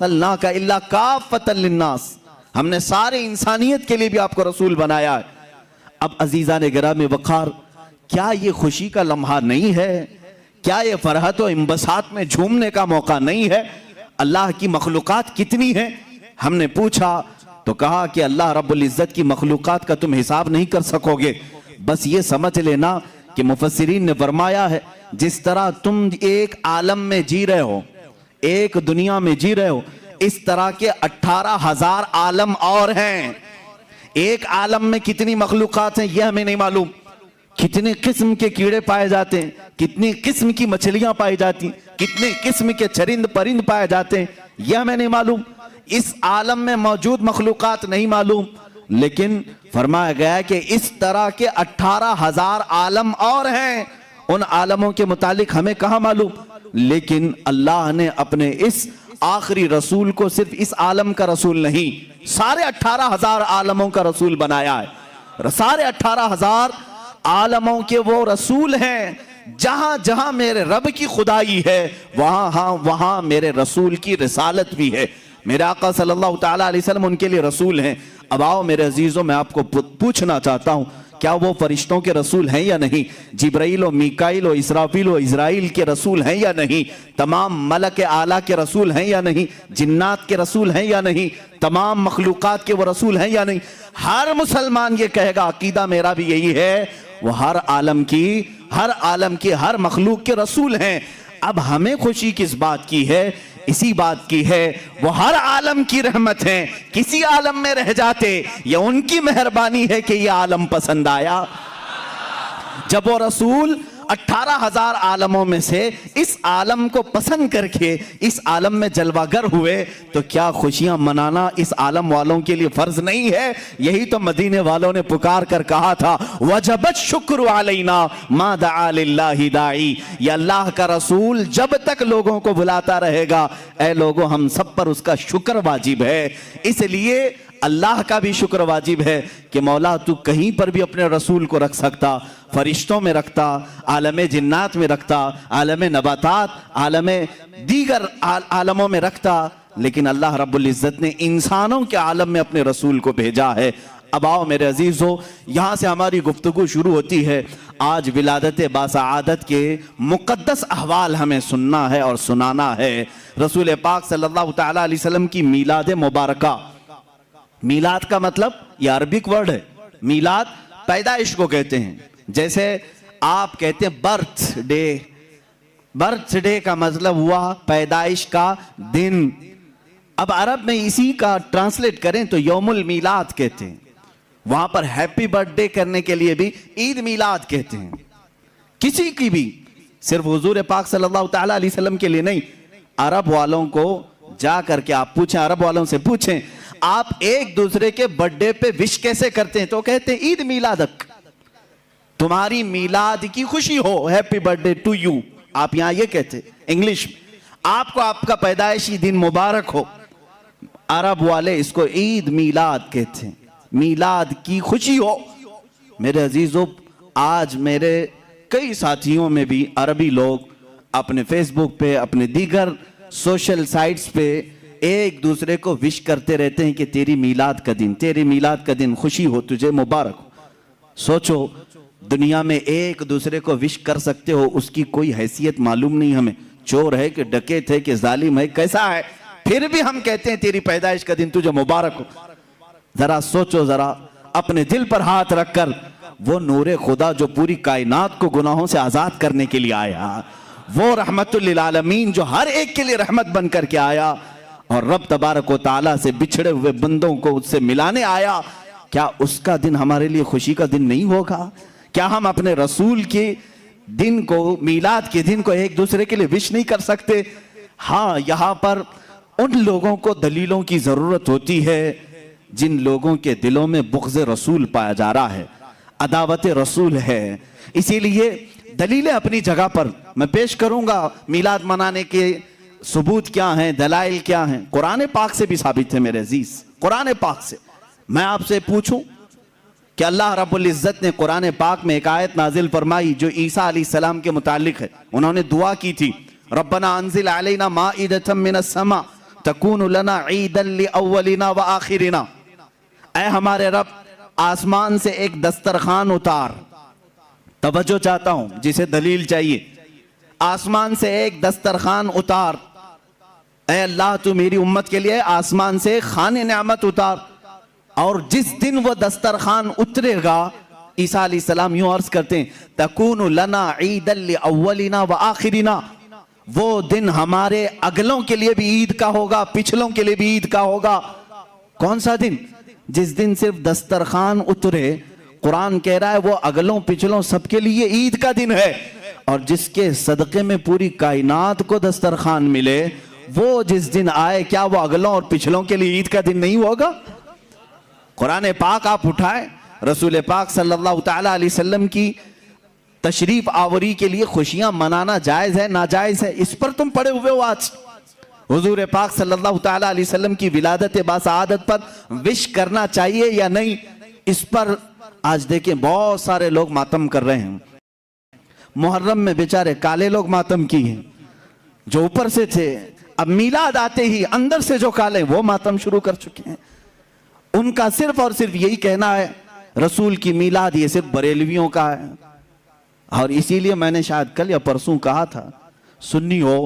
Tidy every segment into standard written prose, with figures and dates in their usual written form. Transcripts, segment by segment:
ارسلناک الا کافۃ للناس، ہم نے سارے انسانیت کے لیے بھی آپ کو رسول بنایا ہے۔ اب عزیزان گرامی وقار، کیا یہ خوشی کا لمحہ نہیں ہے؟ کیا یہ فرحت و انبساط میں جھومنے کا موقع نہیں ہے؟ اللہ کی مخلوقات کتنی ہیں؟ ہم نے پوچھا تو کہا کہ اللہ رب العزت کی مخلوقات کا تم حساب نہیں کر سکو گے، بس یہ سمجھ لینا کہ مفسرین نے فرمایا ہے جس طرح تم ایک عالم میں جی رہے ہو، ایک دنیا میں جی رہے ہو، اس طرح کے 18,000 عالم اور ہیں۔ ایک عالم میں کتنی مخلوقات ہیں یہ ہمیں نہیں معلوم، کتنے قسم کے کیڑے پائے جاتے ہیں، کتنی قسم کی مچھلیاں پائی جاتی ہیں، کتنے قسم کے چرند پرند پائے جاتے ہیں یہ ہمیں نہیں معلوم، اس عالم میں موجود مخلوقات نہیں معلوم، لیکن فرمایا گیا ہے کہ اس طرح کے 18,000 عالم اور ہیں۔ ان عالموں کے متعلق ہمیں کہاں معلوم، لیکن اللہ نے اپنے اس آخری رسول کو صرف اس عالم کا رسول نہیں، سارے 18,000 عالموں کا رسول بنایا ہے۔ سارے 18,000 عالموں کے وہ رسول ہیں، جہاں جہاں میرے رب کی خدائی ہے وہاں میرے رسول کی رسالت بھی ہے۔ میرے آقا صلی اللہ تعالیٰ علیہ وسلم ان کے لیے رسول ہیں۔ اب آؤ میرے عزیزوں، میں آپ کو پوچھنا چاہتا ہوں، کیا وہ فرشتوں کے رسول ہیں یا نہیں؟ جبرائیل و میکائیل و اسرافیل و اسرائیل کے رسول ہیں یا نہیں؟ تمام ملک اعلیٰ کے رسول ہیں یا نہیں؟ جنات کے رسول ہیں یا نہیں؟ تمام مخلوقات کے وہ رسول ہیں یا نہیں؟ ہر مسلمان یہ کہے گا، عقیدہ میرا بھی یہی ہے، وہ ہر عالم کی ہر مخلوق کے رسول ہیں۔ اب ہمیں خوشی کس بات کی ہے؟ اسی بات کی ہے وہ ہر عالم کی رحمت ہیں، کسی عالم میں رہ جاتے یہ ان کی مہربانی ہے کہ یہ عالم پسند آیا۔ جب وہ رسول 18,000 عالموں میں سے اس عالم کو پسند کر کے اس عالم میں جلوہ گر ہوئے تو کیا خوشیاں منانا اس عالم والوں کے لیے فرض نہیں ہے؟ یہی تو مدینے والوں نے پکار کر کہا تھا وجبت شکر علینا ما دعا للہ داعی، یہ اللہ کا رسول جب تک لوگوں کو بلاتا رہے گا اے لوگوں ہم سب پر اس کا شکر واجب ہے۔ اس لیے اللہ کا بھی شکر واجب ہے کہ مولا تو کہیں پر بھی اپنے رسول کو رکھ سکتا، فرشتوں میں رکھتا، عالم جنات میں رکھتا، عالم نباتات، عالم دیگر عالموں میں رکھتا، لیکن اللہ رب العزت نے انسانوں کے عالم میں اپنے رسول کو بھیجا ہے۔ اب آؤ میرے عزیزو، یہاں سے ہماری گفتگو شروع ہوتی ہے۔ آج ولادت باسعادت کے مقدس احوال ہمیں سننا ہے اور سنانا ہے۔ رسول پاک صلی اللہ تعالیٰ علیہ وسلم کی میلاد مبارکہ، میلاد کا مطلب یہ عربک ورڈ ہے، میلاد پیدائش کو کہتے ہیں، جیسے آپ کہتے ہیں برتھ ڈے، برتھ ڈے کا مطلب ہوا پیدائش کا دن۔ اب عرب میں اسی کا ٹرانسلیٹ کریں تو یوم المیلاد کہتے ہیں، وہاں پر ہیپی برتھ ڈے کرنے کے لیے بھی عید میلاد کہتے ہیں۔ کسی کی بھی، صرف حضور پاک صلی اللہ تعالیٰ علیہ وسلم کے لیے نہیں، عرب والوں کو جا کر کے آپ پوچھیں، عرب والوں سے پوچھیں آپ ایک دوسرے کے برتھ ڈے پہ وش کیسے کرتے ہیں تو کہتے ہیں عید میلادک، تمہاری میلاد کی خوشی ہو، happy birthday to you, آپ یہاں یہ کہتے ہیں انگلش میں، آپ کو آپ کا پیدائشی دن مبارک ہو۔ عرب والے اس کو عید میلاد کہتے ہیں، میلاد کی خوشی ہو۔ میرے عزیزو، آج میرے کئی ساتھیوں میں بھی عربی لوگ اپنے فیس بک پہ، اپنے دیگر سوشل سائٹس پہ ایک دوسرے کو وش کرتے رہتے ہیں کہ تیری میلاد کا دن، تیری میلاد کا دن خوشی ہو، تجھے مبارک ہو۔ سوچو، دنیا میں ایک دوسرے کو وش کر سکتے ہو، اس کی کوئی حیثیت معلوم نہیں ہمیں، چور ہے کہ ڈکیت ہے کہ ظالم ہے کیسا ہے، پھر بھی ہم کہتے ہیں تیری پیدائش کا دن تجھے مبارک ہو۔ ذرا سوچو، ذرا اپنے دل پر ہاتھ رکھ کر، وہ نور خدا جو پوری کائنات کو گناہوں سے آزاد کرنے کے لیے آیا، وہ رحمت للعالمین جو ہر ایک کے لیے رحمت بن کر کے آیا اور رب تبارک و تعالیٰ سے بچھڑے ہوئے بندوں کو اس سے ملانے آیا، کیا اس کا دن ہمارے لیے خوشی کا دن نہیں ہوگا؟ کیا ہم اپنے رسول کے دن کو، میلاد کے دن کو ایک دوسرے کے لیے وش نہیں کر سکتے؟ ہاں، یہاں پر ان لوگوں کو دلیلوں کی ضرورت ہوتی ہے جن لوگوں کے دلوں میں بغض رسول پایا جا رہا ہے، عداوت رسول ہے۔ اسی لیے دلیلیں اپنی جگہ پر میں پیش کروں گا، میلاد منانے کے ثبوت کیا ہیں، دلائل کیا ہیں، قرآن پاک سے بھی ثابت ہے میرے عزیز، قرآن پاک سے۔ میں آپ سے پوچھوں کہ اللہ رب العزت نے قرآن پاک میں ایک آیت نازل فرمائی جو عیسیٰ علیہ السلام کے متعلق ہے، انہوں نے دعا کی تھی ربنا انزل علینا مائدۃ من السماء تکون لنا عیدا لاولنا وآخرنا، اے ہمارے رب آسمان سے ایک دسترخوان اتار. توجہ چاہتا ہوں جسے دلیل چاہیے. آسمان سے ایک دسترخوان اتار، اے اللہ تو میری امت کے لیے آسمان سے خانے نعمت اتار. اور جس دن وہ دسترخوان اترے گا، عیسیٰ علیہ السلام یوں عرض کرتے ہیں تکون لنا عیدا لاولنا وآخرنا، وہ دن ہمارے اگلوں کے لیے بھی عید کا ہوگا، پچھلوں کے لیے بھی عید کا ہوگا. کون سا دن؟ جس دن صرف دسترخوان اترے. قرآن کہہ رہا ہے وہ اگلوں پچھلوں سب کے لیے عید کا دن ہے. اور جس کے صدقے میں پوری کائنات کو دسترخوان ملے، وہ جس دن آئے، کیا وہ اگلوں اور پچھلوں کے لیے عید کا دن نہیں ہوگا؟ قرآن پاک آپ اٹھائیں، رسول پاک صلی اللہ تعالیٰ علیہ وسلم کی تشریف آوری کے لیے خوشیاں منانا جائز ہے ناجائز ہے؟ اس پر تم پڑے ہوئے ہو. آج حضور پاک صلی اللہ تعالیٰ علیہ وسلم کی ولادت باسعادت پر وش کرنا چاہیے یا نہیں؟ اس پر آج دیکھیں بہت سارے لوگ ماتم کر رہے ہیں. محرم میں بیچارے کالے لوگ ماتم کی ہیں جو اوپر سے تھے، اب میلاد آتے ہی اندر سے جو کالے وہ ماتم شروع کر چکے ہیں. ان کا صرف اور صرف یہی کہنا ہے رسول کی میلاد یہ صرف بریلویوں کا ہے. اور اسی لیے میں نے شاید کل یا پرسوں کہا تھا، سنی ہو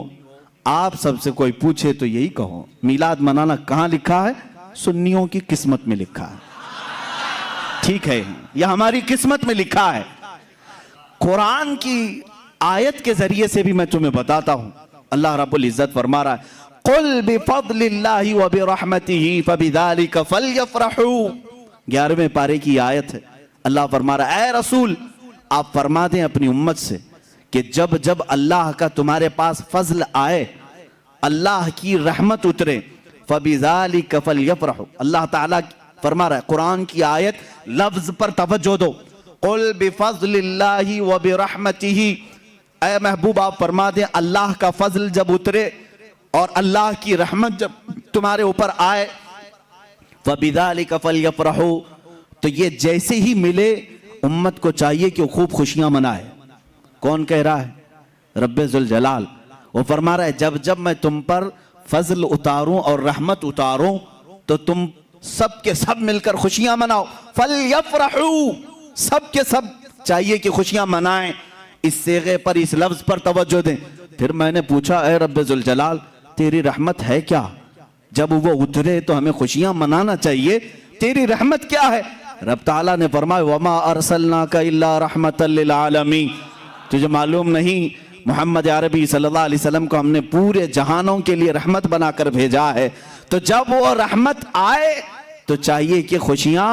آپ سب سے کوئی پوچھے تو یہی کہو میلاد منانا کہاں لکھا ہے؟ سنیوں کی قسمت میں لکھا ہے. ٹھیک ہے، یہ ہماری قسمت میں لکھا ہے. قرآن کی آیت کے ذریعے سے بھی میں تمہیں بتاتا ہوں. اللہ رب العزت فرما رہا ہے قُلْ بِفَضْلِ اللَّهِ وَبِرَحْمَتِهِ فَبِذَلِكَ فَلْيَفْرَحُوا. 11ویں پارے کی آیت ہے. اللہ فرما رہا ہے اے رسول آپ فرما دیں اپنی امت سے کہ جب جب اللہ کا تمہارے پاس فضل آئے، اللہ کی رحمت اترے، فَبِذَلِكَ فَلْيَفْرَحُوا. اللہ تعالیٰ فرما رہا ہے، قرآن کی آیت لفظ پر توجہ دو. قُلْ بِفَضْلِ اللَّهِ وَبِرَحْمَتِهِ، اے محبوب آپ فرما دیں اللہ کا فضل جب اترے اور اللہ کی رحمت جب تمہارے اوپر آئے، فَبِذَلِكَ فَلْيَفْرَحُوا، تو یہ جیسے ہی ملے امت کو چاہیے کہ وہ خوب خوشیاں منائے. کون کہہ رہا ہے؟ رب ذوالجلال. وہ فرما رہا ہے جب جب میں تم پر فضل اتاروں اور رحمت اتاروں تو تم سب کے سب مل کر خوشیاں مناؤ. فَلْيَفْرَحُوا، سب کے سب چاہیے کہ خوشیاں منائیں. اس صیغے پر، اس لفظ پر توجہ دیں. پھر میں نے پوچھا اے رب ذوالجلال تیری رحمت ہے کیا؟ جب وہ اترے تو ہمیں خوشیاں منانا چاہیے، تیری رحمت کیا ہے؟ رب تعالیٰ نے فرمایا وَمَا أَرْسَلْنَاكَ إِلَّا رَحْمَةً لِلْعَالَمِينَ. تجھے معلوم نہیں محمد عربی صلی اللہ علیہ وسلم کو ہم نے پورے جہانوں کے لیے رحمت بنا کر بھیجا ہے. تو جب وہ رحمت آئے تو چاہیے کہ خوشیاں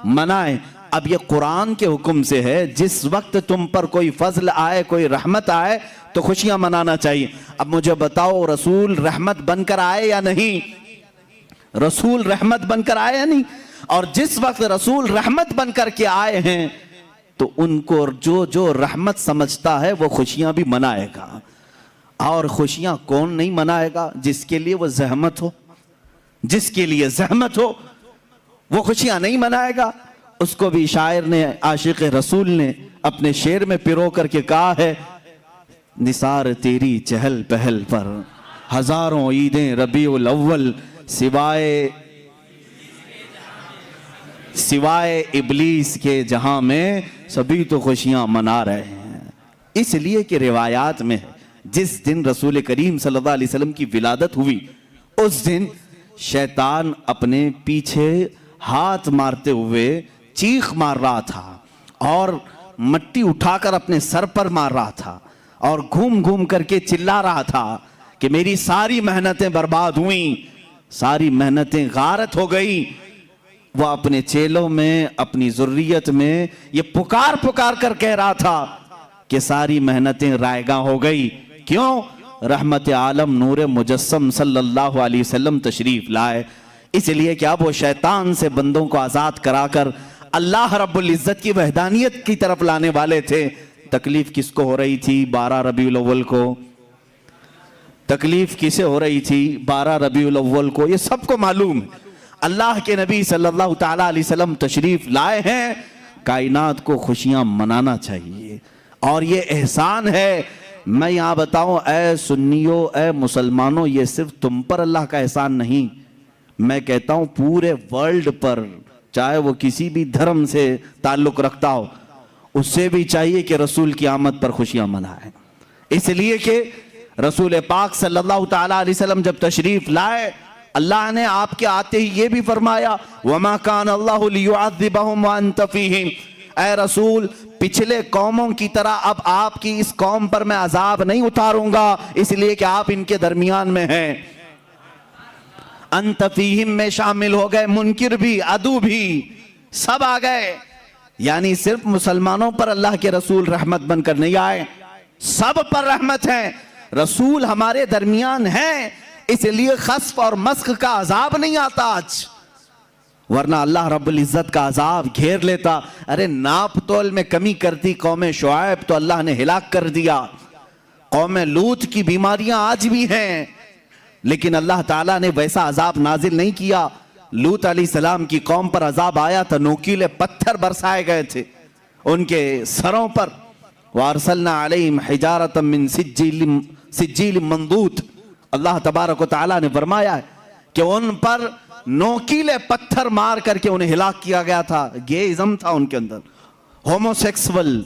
منائیں. اب یہ قرآن کے حکم سے ہے، جس وقت تم پر کوئی فضل آئے، کوئی رحمت آئے تو خوشیاں منانا چاہیے. اب مجھے بتاؤ رسول رحمت بن کر آئے یا نہیں؟ رسول رحمت بن کر آئے یا نہیں؟ اور جس وقت رسول رحمت بن کر کے آئے ہیں تو ان کو جو رحمت سمجھتا ہے وہ خوشیاں بھی منائے گا. اور خوشیاں کون نہیں منائے گا؟ جس کے لیے وہ زحمت ہو، جس کے لیے زحمت ہو وہ خوشیاں نہیں منائے گا. اس کو بھی شاعر نے، عاشق رسول نے اپنے شعر میں پیرو کر کے کہا ہے نثار تیری چہل پہل پر ہزاروں عیدیں ربیع الاول، سوائے ابلیس کے جہاں میں سبھی تو خوشیاں منا رہے ہیں. اس لیے کہ روایات میں جس دن رسول کریم صلی اللہ علیہ وسلم کی ولادت ہوئی اس دن شیطان اپنے پیچھے ہاتھ مارتے ہوئے چیخ مار رہا تھا اور مٹی اٹھا کر اپنے سر پر مار رہا تھا اور گھوم گھوم کر کے چلا رہا تھا کہ میری ساری محنتیں برباد ہوئیں، ساری محنتیں غارت ہو گئی. وہ اپنے چیلوں میں، اپنی ذریت میں یہ پکار کر کہہ رہا تھا کہ ساری محنتیں رائگاں ہو گئی. کیوں؟ رحمت عالم نور مجسم صلی اللہ علیہ وسلم تشریف لائے. اس لیے کہ اب وہ شیطان سے بندوں کو آزاد کرا کر اللہ رب العزت کی وحدانیت کی طرف لانے والے تھے. تکلیف کس کو ہو رہی تھی 12 ربیع الاول کو؟ تکلیف کسے ہو رہی تھی 12 ربیع الاول کو؟ یہ سب کو معلوم ہے. اللہ کے نبی صلی اللہ تعالیٰ علیہ وسلم تشریف لائے ہیں، کائنات کو خوشیاں منانا چاہیے. اور یہ احسان ہے میں یہاں بتاؤں اے سنیوں، اے مسلمانوں، یہ صرف تم پر اللہ کا احسان نہیں، میں کہتا ہوں پورے ورلڈ پر، چاہے وہ کسی بھی دھرم سے تعلق رکھتا ہو، اس سے بھی چاہیے کہ رسول کی آمد پر خوشیاں منائیں۔ اس لیے کہ رسول پاک صلی اللہ تعالیٰ علیہ وسلم جب تشریف لائے، اللہ نے آپ کے آتے ہی یہ بھی فرمایا وَمَا كَانَ اللَّهُ لِيُعَذِّبَهُمْ وَأَنْتَ فِيهِمْ، اے رسول پچھلے قوموں کی طرح اب آپ کی اس قوم پر میں عذاب نہیں اتاروں گا، اس لیے کہ آپ ان کے درمیان میں ہیں۔ انت فیہم میں شامل ہو گئے، منکر بھی، عدو بھی، سب آ گئے۔ یعنی صرف مسلمانوں پر اللہ کے رسول رحمت بن کر نہیں آئے، سب پر رحمت ہے۔ رسول ہمارے درمیان ہیں، اس لیے خسف اور مسخ کا عذاب نہیں آتا آج، ورنہ اللہ رب العزت کا عذاب گھیر لیتا۔ ارے ناپ تول میں کمی کرتی قوم شعیب تو اللہ نے ہلاک کر دیا، قوم لوط کی بیماریاں آج بھی ہیں، لیکن اللہ تعالیٰ نے ویسا عذاب نازل نہیں کیا۔ لوط علیہ السلام کی قوم پر عذاب آیا تھا، نوکیلے پتھر برسائے گئے تھے ان کے سروں پر، وَأَرْسَلْنَا عَلَيْهِمْ حِجَارَةً مِّن سِجِّيلٍ مَّنضُودٍ، اللہ تبارک و تعالیٰ نے فرمایا ہے کہ ان پر نوکیلے پتھر مار کر کے انہیں ہلاک کیا گیا تھا۔ گیزم تھا ان کے اندر، ہومو سیکسول،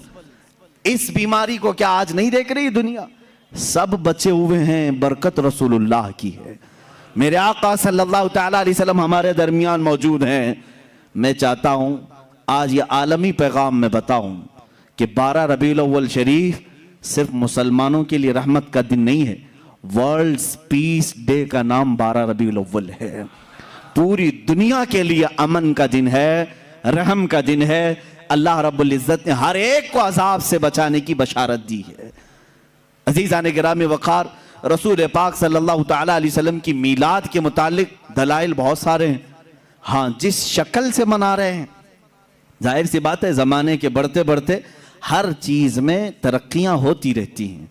اس بیماری کو کیا آج نہیں دیکھ رہی دنیا؟ سب بچے ہوئے ہیں، برکت رسول اللہ کی ہے۔ میرے آقا صلی اللہ تعالیٰ علیہ وسلم ہمارے درمیان موجود ہیں۔ میں چاہتا ہوں آج یہ عالمی پیغام میں بتاؤں کہ 12 ربیع الاول شریف صرف مسلمانوں کے لیے رحمت کا دن نہیں ہے، ورلڈز پیس ڈے کا نام 12 ربیع الاول ہے، پوری دنیا کے لیے امن کا دن ہے، رحم کا دن ہے۔ اللہ رب العزت نے ہر ایک کو عذاب سے بچانے کی بشارت دی ہے۔ عزیزان گرامی وقار، رسول پاک صلی اللہ تعالیٰ علیہ وسلم کی میلاد کے متعلق دلائل بہت سارے ہیں۔ ہاں، جس شکل سے منا رہے ہیں، ظاہر سی بات ہے زمانے کے بڑھتے بڑھتے ہر چیز میں ترقیاں ہوتی رہتی ہیں۔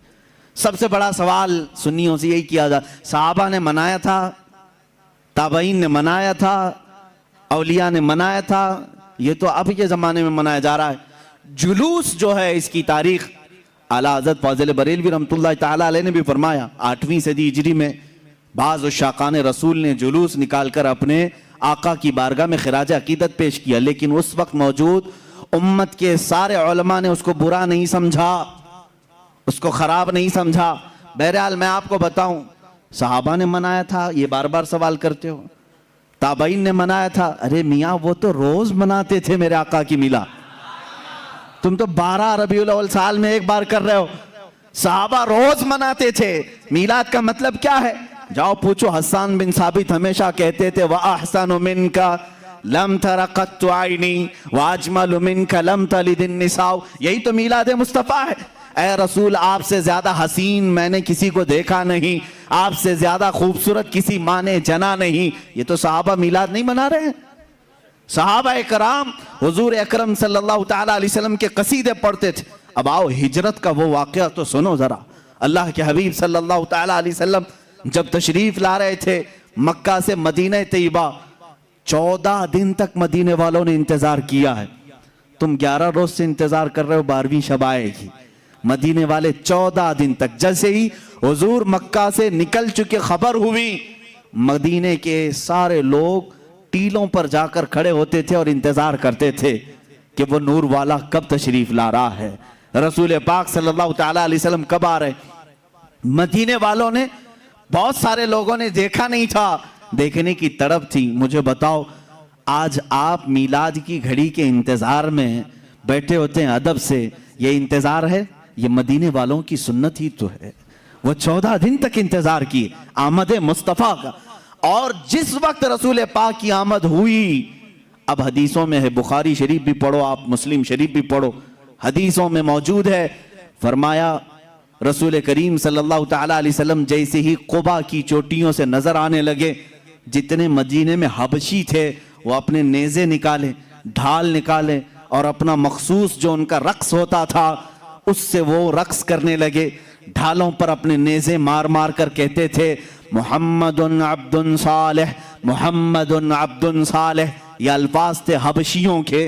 سب سے بڑا سوال سنیوں سے یہی کیا جاتا، صحابہ نے منایا تھا، تابعین نے منایا تھا، اولیاء نے منایا تھا، یہ تو اب کے زمانے میں منایا جا رہا ہے۔ جلوس جو ہے اس کی تاریخ اعلیٰ حضرت فاضل بریلوی رحمۃ اللہ تعالیٰ علیہ نے بھی فرمایا، 8ویں صدی ہجری میں بعض عشاقان رسول نے جلوس نکال کر اپنے آقا کی بارگاہ میں خراج عقیدت پیش کیا، لیکن اس وقت موجود امت کے سارے علماء نے اس کو برا نہیں سمجھا، اس کو خراب نہیں سمجھا۔ بہرحال میں آپ کو بتاؤں، صحابہ نے منایا تھا، یہ بار بار سوال کرتے ہو، تابعین نے منایا تھا، ارے میاں وہ تو روز مناتے تھے میرے آقا کی میلاد، تم تو 12 ربیع الاول سال میں ایک بار کر رہے ہو۔ صحابہ روز مناتے تھے۔ میلاد کا مطلب کیا ہے؟ جاؤ پوچھو، حسان بن ثابت ہمیشہ کہتے تھے وَأَحْسَنُ مِنْكَ لَمْ تَرَ قَطُّ عَيْنِي وَأَجْمَلُ مِنْكَ لَمْ تَلِدِ النِّسَاءُ، یہی تو میلاد مصطفیٰ ہے۔ اے رسول، آپ سے زیادہ حسین میں نے کسی کو دیکھا نہیں، آپ سے زیادہ خوبصورت کسی ماں نے جنا نہیں۔ یہ تو صحابہ میلاد نہیں منا رہے ہیں۔ صحابہ کرام حضور اکرم صلی اللہ تعالیٰ علیہ وسلم کے قصیدے پڑھتے تھے۔ اب آؤ ہجرت کا وہ واقعہ تو سنو ذرا۔ اللہ کے حبیب صلی اللہ تعالیٰ علیہ وسلم جب تشریف لا رہے تھے مکہ سے مدینہ طیبہ، 14 دن تک مدینے والوں نے انتظار کیا ہے۔ تم 11 روز سے انتظار کر رہے ہو، 12ویں شب آئے گی۔ مدینے والے 14 دن تک، جیسے ہی حضور مکہ سے نکل چکے خبر ہوئی، مدینے کے سارے لوگ ٹیلوں پر جا کر کھڑے ہوتے تھے اور انتظار کرتے تھے کہ وہ نور والا کب تشریف لا رہا ہے، رسول پاک صلی اللہ تعالیٰ علیہ وسلم کب آ رہے۔ مدینے والوں نے، بہت سارے لوگوں نے دیکھا نہیں تھا، دیکھنے کی تڑپ تھی۔ مجھے بتاؤ، آج آپ میلاد کی گھڑی کے انتظار میں بیٹھے ہوتے ہیں ادب سے، یہ انتظار ہے؟ یہ مدینے والوں کی سنت ہی تو ہے۔ وہ 14 دن تک انتظار کی آمد مصطفیٰ کا، اور جس وقت رسول پاک کی آمد ہوئی، اب حدیثوں میں ہے، بخاری شریف بھی پڑھو آپ، مسلم شریف بھی پڑھو، حدیثوں میں موجود ہے، فرمایا رسول کریم صلی اللہ تعالیٰ علیہ وسلم جیسے ہی قبا کی چوٹیوں سے نظر آنے لگے، جتنے مدینے میں حبشی تھے وہ اپنے نیزے نکالے، ڈھال نکالے، اور اپنا مخصوص جو ان کا رقص ہوتا تھا اس سے وہ رقص کرنے لگے، ڈھالوں پر اپنے نیزے مار مار کر کہتے تھے محمد عبد صالح، محمد عبد صالح، یہ الفاظ تھے حبشیوں کے۔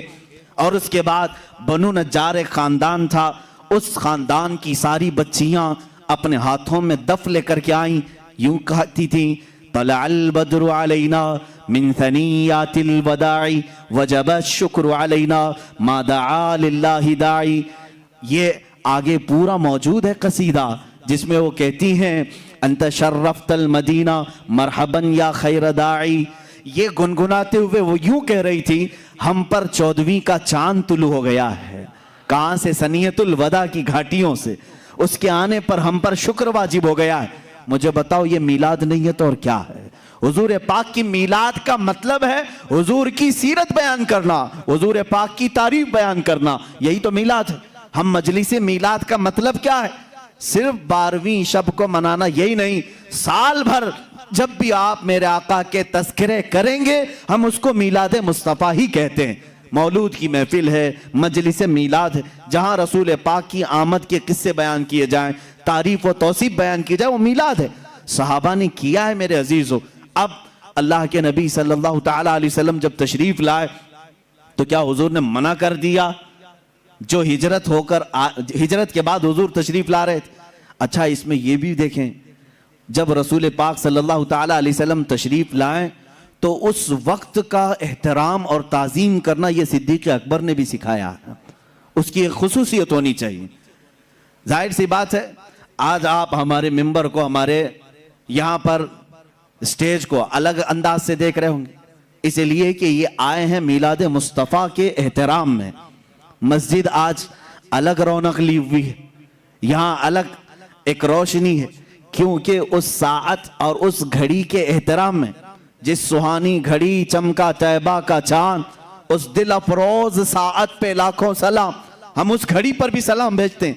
اور اس کے بعد بنو نجار ایک خاندان تھا، اس خاندان کی ساری بچیاں اپنے ہاتھوں میں دف لے کر کے آئیں، یوں کہتی تھیں طلع البدر علینا من ثنیات الوداع وجب الشکر علینا ما دعا للہ داعی۔ یہ آگے پورا موجود ہے قصیدہ جس میں وہ کہتی ہیں انت شرفت المدینہ مرحبا یا خیر داعی۔ یہ گنگناتے ہوئے وہ یوں کہہ رہی تھی ہم پر 14ویں کا چاند طلوع ہو گیا ہے۔ کہاں سے؟ ثنیۃ الوداع کی گھاٹیوں سے۔ اس کے آنے پر ہم پر شکر واجب ہو گیا ہے۔ مجھے بتاؤ یہ میلاد نہیں ہے تو اور کیا ہے؟ حضور پاک کی میلاد کا مطلب ہے حضور کی سیرت بیان کرنا، حضور پاک کی تعریف بیان کرنا، یہی تو میلاد ہے۔ ہم مجلس میلاد کا مطلب کیا ہے؟ صرف 12ویں شب کو منانا یہی نہیں، سال بھر جب بھی آپ میرے آقا کے تذکرے کریں گے ہم اس کو میلاد مصطفیٰ ہی کہتے ہیں۔ مولود کی محفل ہے، مجلس میلاد ہے، جہاں رسول پاک کی آمد کے قصے بیان کیے جائیں، تعریف و توصیف بیان کی جائے، وہ میلاد ہے۔ صحابہ نے کیا ہے میرے عزیزو۔ اب اللہ کے نبی صلی اللہ تعالیٰ علیہ وسلم جب تشریف لائے تو کیا حضور نے منع کر دیا؟ جو ہجرت کے بعد حضور تشریف لا رہے تھے۔ اچھا اس میں یہ بھی دیکھیں جب رسول پاک صلی اللہ تعالیٰ علیہ وسلم تشریف لائیں تو اس وقت کا احترام اور تعظیم کرنا یہ صدیق اکبر نے بھی سکھایا ہے۔ اس کی ایک خصوصیت ہونی چاہیے۔ ظاہر سی بات ہے آج آپ ہمارے ممبر کو، ہمارے یہاں پر اسٹیج کو الگ انداز سے دیکھ رہے ہوں گے، اس لیے کہ یہ آئے ہیں میلاد مصطفیٰ کے احترام میں۔ مسجد آج الگ رونق لی ہوئی ہے، یہاں الگ ایک روشنی ہے، کیونکہ اس ساعت اور اس گھڑی کے احترام میں، جس سہانی گھڑی چمکا طیبہ کا چاند، اس دل افروز ساعت پہ لاکھوں سلام۔ ہم اس گھڑی پر بھی سلام بھیجتے ہیں۔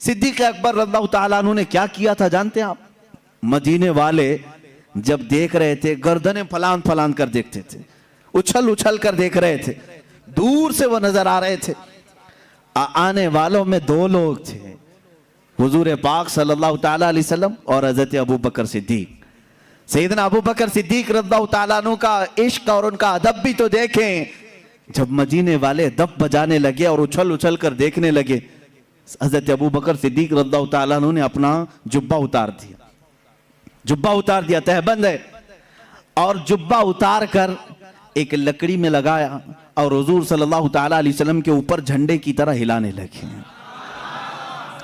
صدیق اکبر رضی اللہ تعالیٰ عنہ نے کیا کیا تھا جانتے ہیں آپ؟ مدینے والے جب دیکھ رہے تھے گردنیں پھلان پھلان کر دیکھتے تھے، اچھل اچھل کر دیکھ رہے تھے، دور سے وہ نظر آ رہے تھے۔ آنے والوں میں 2 لوگ تھے، حضور پاک صلی اللہ تعالیٰ علیہ وسلم اور حضرت ابو بکر صدیق۔ سیدنا ابو بکر صدیق رضی اللہ تعالیٰ عنہ کا عشق اور ان کا ادب بھی تو دیکھیں۔ جب مدینے والے دف بجانے لگے اور اچھل اچھل کر دیکھنے لگے، حضرت ابو بکر صدیق رضی اللہ تعالیٰ عنہ نے اپنا جبہ اتار دیا، تہبند ہے، اور جبہ اتار کر ایک لکڑی میں لگایا اور حضور صلی اللہ تعالیٰ علیہ وسلم کے اوپر جھنڈے کی طرح ہلانے لگے۔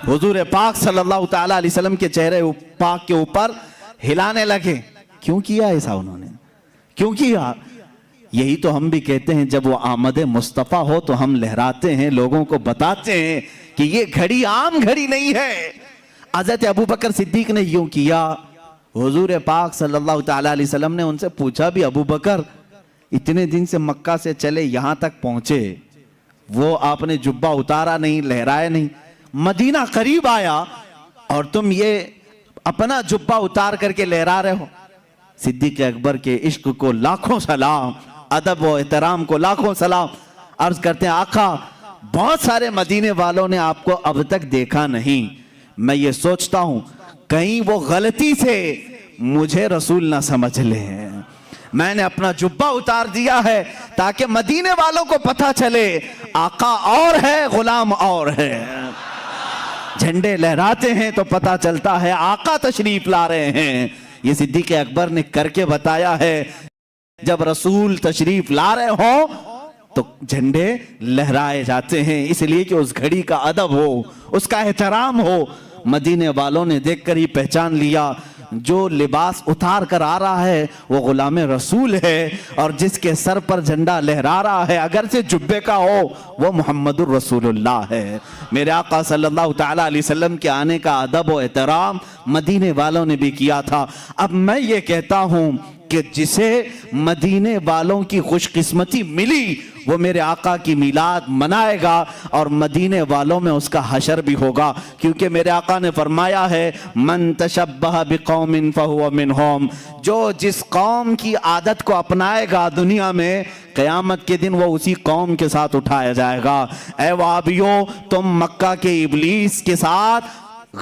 حضور پاک صلی اللہ تعالیٰ علیہ وسلم کے چہرے پاک کے اوپر ہلانے لگے۔ کیوں کیا ایسا انہوں نے؟ کیوں کیا؟ یہی تو ہم بھی کہتے ہیں جب وہ آمد مصطفیٰ ہو تو ہم لہراتے ہیں، لوگوں کو بتاتے ہیں کہ یہ گھڑی عام گھڑی نہیں ہے۔ حضرت ابو بکر صدیق نے یوں کیا۔ حضور پاک صلی اللہ تعالیٰ علیہ وسلم نے ان سے پوچھا بھی ابو بکر اتنے دن سے مکہ سے چلے یہاں تک پہنچے، وہ آپ نے جبہ اتارا نہیں، لہرائے نہیں، مدینہ قریب آیا اور تم یہ اپنا جبہ اتار کر کے لہرا رہے ہو۔ صدیق اکبر کے عشق کو لاکھوں سلام، ادب و احترام کو لاکھوں سلام۔ عرض کرتے ہیں آقا بہت سارے مدینے والوں نے آپ کو اب تک دیکھا نہیں، میں یہ سوچتا ہوں کہیں وہ غلطی سے مجھے رسول نہ سمجھ لیں، میں نے اپنا جبہ اتار دیا ہے تاکہ مدینے والوں کو پتہ چلے آقا اور ہے غلام اور ہے۔ جھنڈے لہراتے ہیں تو پتہ چلتا ہے آقا تشریف لا رہے ہیں۔ یہ صدیق اکبر نے کر کے بتایا ہے، جب رسول تشریف لا رہے ہوں تو جھنڈے لہرائے جاتے ہیں، اس لیے کہ اس گھڑی کا ادب ہو، اس کا احترام ہو۔ مدینے والوں نے دیکھ کر ہی پہچان لیا جو لباس اتار کر آ رہا ہے وہ غلام رسول ہے، اور جس کے سر پر جھنڈا لہرا رہا ہے اگرچہ جبے کا ہو وہ محمد الرسول اللہ ہے۔ میرے آقا صلی اللہ تعالیٰ علیہ وسلم کے آنے کا ادب و احترام مدینے والوں نے بھی کیا تھا۔ اب میں یہ کہتا ہوں کہ جسے مدینے والوں کی خوش قسمتی ملی وہ میرے آقا کی میلاد منائے گا، اور مدینے والوں میں اس کا حشر بھی ہوگا، کیونکہ میرے آقا نے فرمایا ہے من تشبہ بقوم فہو منہم، جو جس قوم کی عادت کو اپنائے گا دنیا میں قیامت کے دن وہ اسی قوم کے ساتھ اٹھایا جائے گا۔ اے وہابیوں تم مکہ کے ابلیس کے ساتھ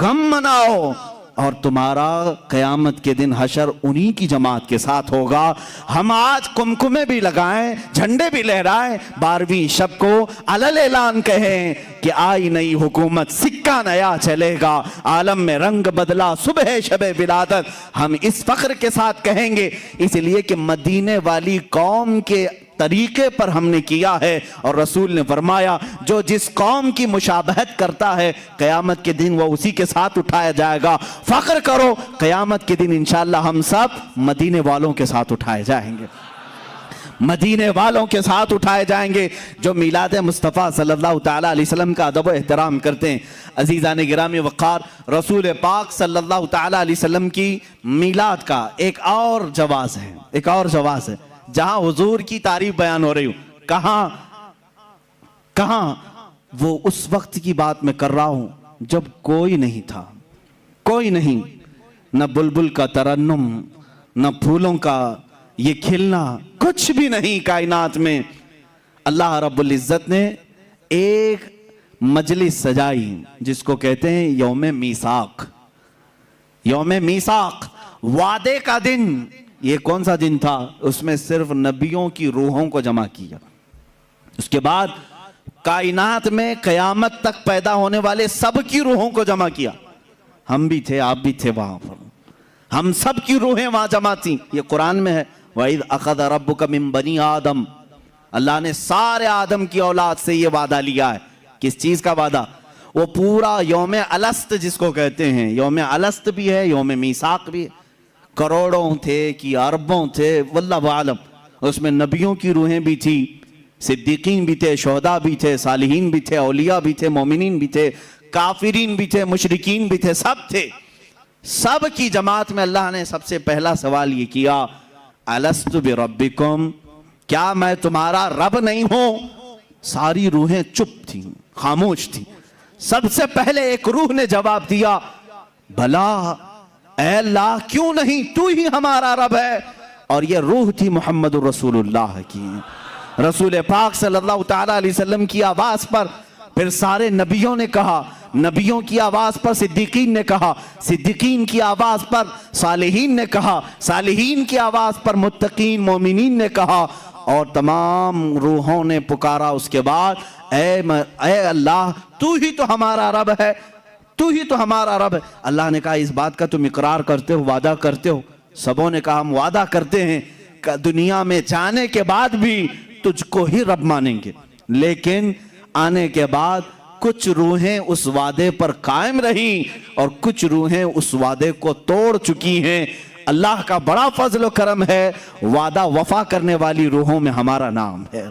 غم مناؤ، اور تمہارا قیامت کے دن حشر انہی کی جماعت کے ساتھ ہوگا۔ ہم آج کمکمے بھی لگائیں، جھنڈے بھی لہرائیں، 12ویں شب کو علل اعلان کہیں کہ آئی نئی حکومت، سکہ نیا چلے گا، عالم میں رنگ بدلا صبح شب ولادت، ہم اس فخر کے ساتھ کہیں گے، اس لیے کہ مدینے والی قوم کے طریقے پر ہم نے کیا ہے، اور رسول نے فرمایا جو جس قوم کی مشابہت کرتا ہے قیامت کے دن وہ اسی کے ساتھ اٹھایا جائے گا۔ فخر کرو، قیامت کے دن انشاءاللہ ہم سب مدینے والوں کے ساتھ اٹھائے جائیں گے، مدینے والوں کے ساتھ اٹھائے جائیں گے جو میلاد مصطفیٰ صلی اللہ تعالیٰ علیہ وسلم کا ادب و احترام کرتے ہیں۔ عزیزان گرامی وقار، رسول پاک صلی اللہ تعالیٰ علیہ وسلم کی میلاد کا ایک اور جواز ہے، جہاں حضور کی تعریف بیان ہو رہی ہوں، کہاں وہ اس وقت کی بات میں کر رہا ہوں جب کوئی نہیں تھا، کوئی نہیں، نہ بلبل کا ترنم، نہ پھولوں کا یہ کھلنا، کچھ بھی نہیں کائنات میں۔ اللہ رب العزت نے ایک مجلس سجائی جس کو کہتے ہیں یوم میثاق، یوم میثاق، وعدے کا دن۔ یہ کون سا دن تھا؟ اس میں صرف نبیوں کی روحوں کو جمع کیا، اس کے بعد کائنات میں قیامت تک پیدا ہونے والے سب کی روحوں کو جمع کیا۔ ہم بھی تھے، آپ بھی تھے وہاں پر، ہم سب کی روحیں وہاں جمع تھیں۔ یہ قرآن میں ہے، وَإِذْ أَخَذَ رَبُّكَ مِن بَنِي آدم، اللہ نے سارے آدم کی اولاد سے یہ وعدہ لیا ہے۔ کس چیز کا وعدہ؟ وہ پورا یوم الست جس کو کہتے ہیں، یوم الست بھی ہے، یوم میثاق بھی ہے، کروڑوں تھے کہ اربوں تھے واللہ عالم، اس میں نبیوں کی روحیں بھی تھی، صدیقین بھی تھے، شہداء بھی تھے، صالحین بھی تھے، اولیاء بھی تھے، مومنین بھی تھے، کافرین بھی تھے، مشرکین بھی تھے، سب تھے۔ سب کی جماعت میں اللہ نے سب سے پہلا سوال یہ کیا، الست بربکم، کیا میں تمہارا رب نہیں ہوں؟ ساری روحیں چپ تھیں، خاموش تھیں۔ سب سے پہلے ایک روح نے جواب دیا، بھلا اے اللہ کیوں نہیں، تو ہی ہمارا رب ہے۔ اور یہ روح تھی محمد رسول اللہ کی، رسول پاک صلی اللہ تعالیٰ علیہ وسلم کی آواز پر پھر سارے نبیوں نے کہا، نبیوں کی آواز پر صدیقین نے کہا، صدیقین کی آواز پر صالحین نے کہا، صالحین کی آواز پر متقین مومنین نے کہا، اور تمام روحوں نے پکارا اس کے بعد، اے اللہ تو ہی تو ہمارا رب ہے، تو ہی تو ہمارا رب ہے۔ اللہ نے کہا اس بات کا تم اقرار کرتے ہو، وعدہ کرتے ہو؟ سبوں نے کہا ہم وعدہ کرتے ہیں کہ دنیا میں جانے کے بعد بھی تجھ کو ہی رب مانیں گے، لیکن آنے کے بعد کچھ روحیں اس وعدے پر قائم رہیں اور کچھ روحیں اس وعدے کو توڑ چکی ہیں۔ اللہ کا بڑا فضل و کرم ہے، وعدہ وفا کرنے والی روحوں میں ہمارا نام ہے۔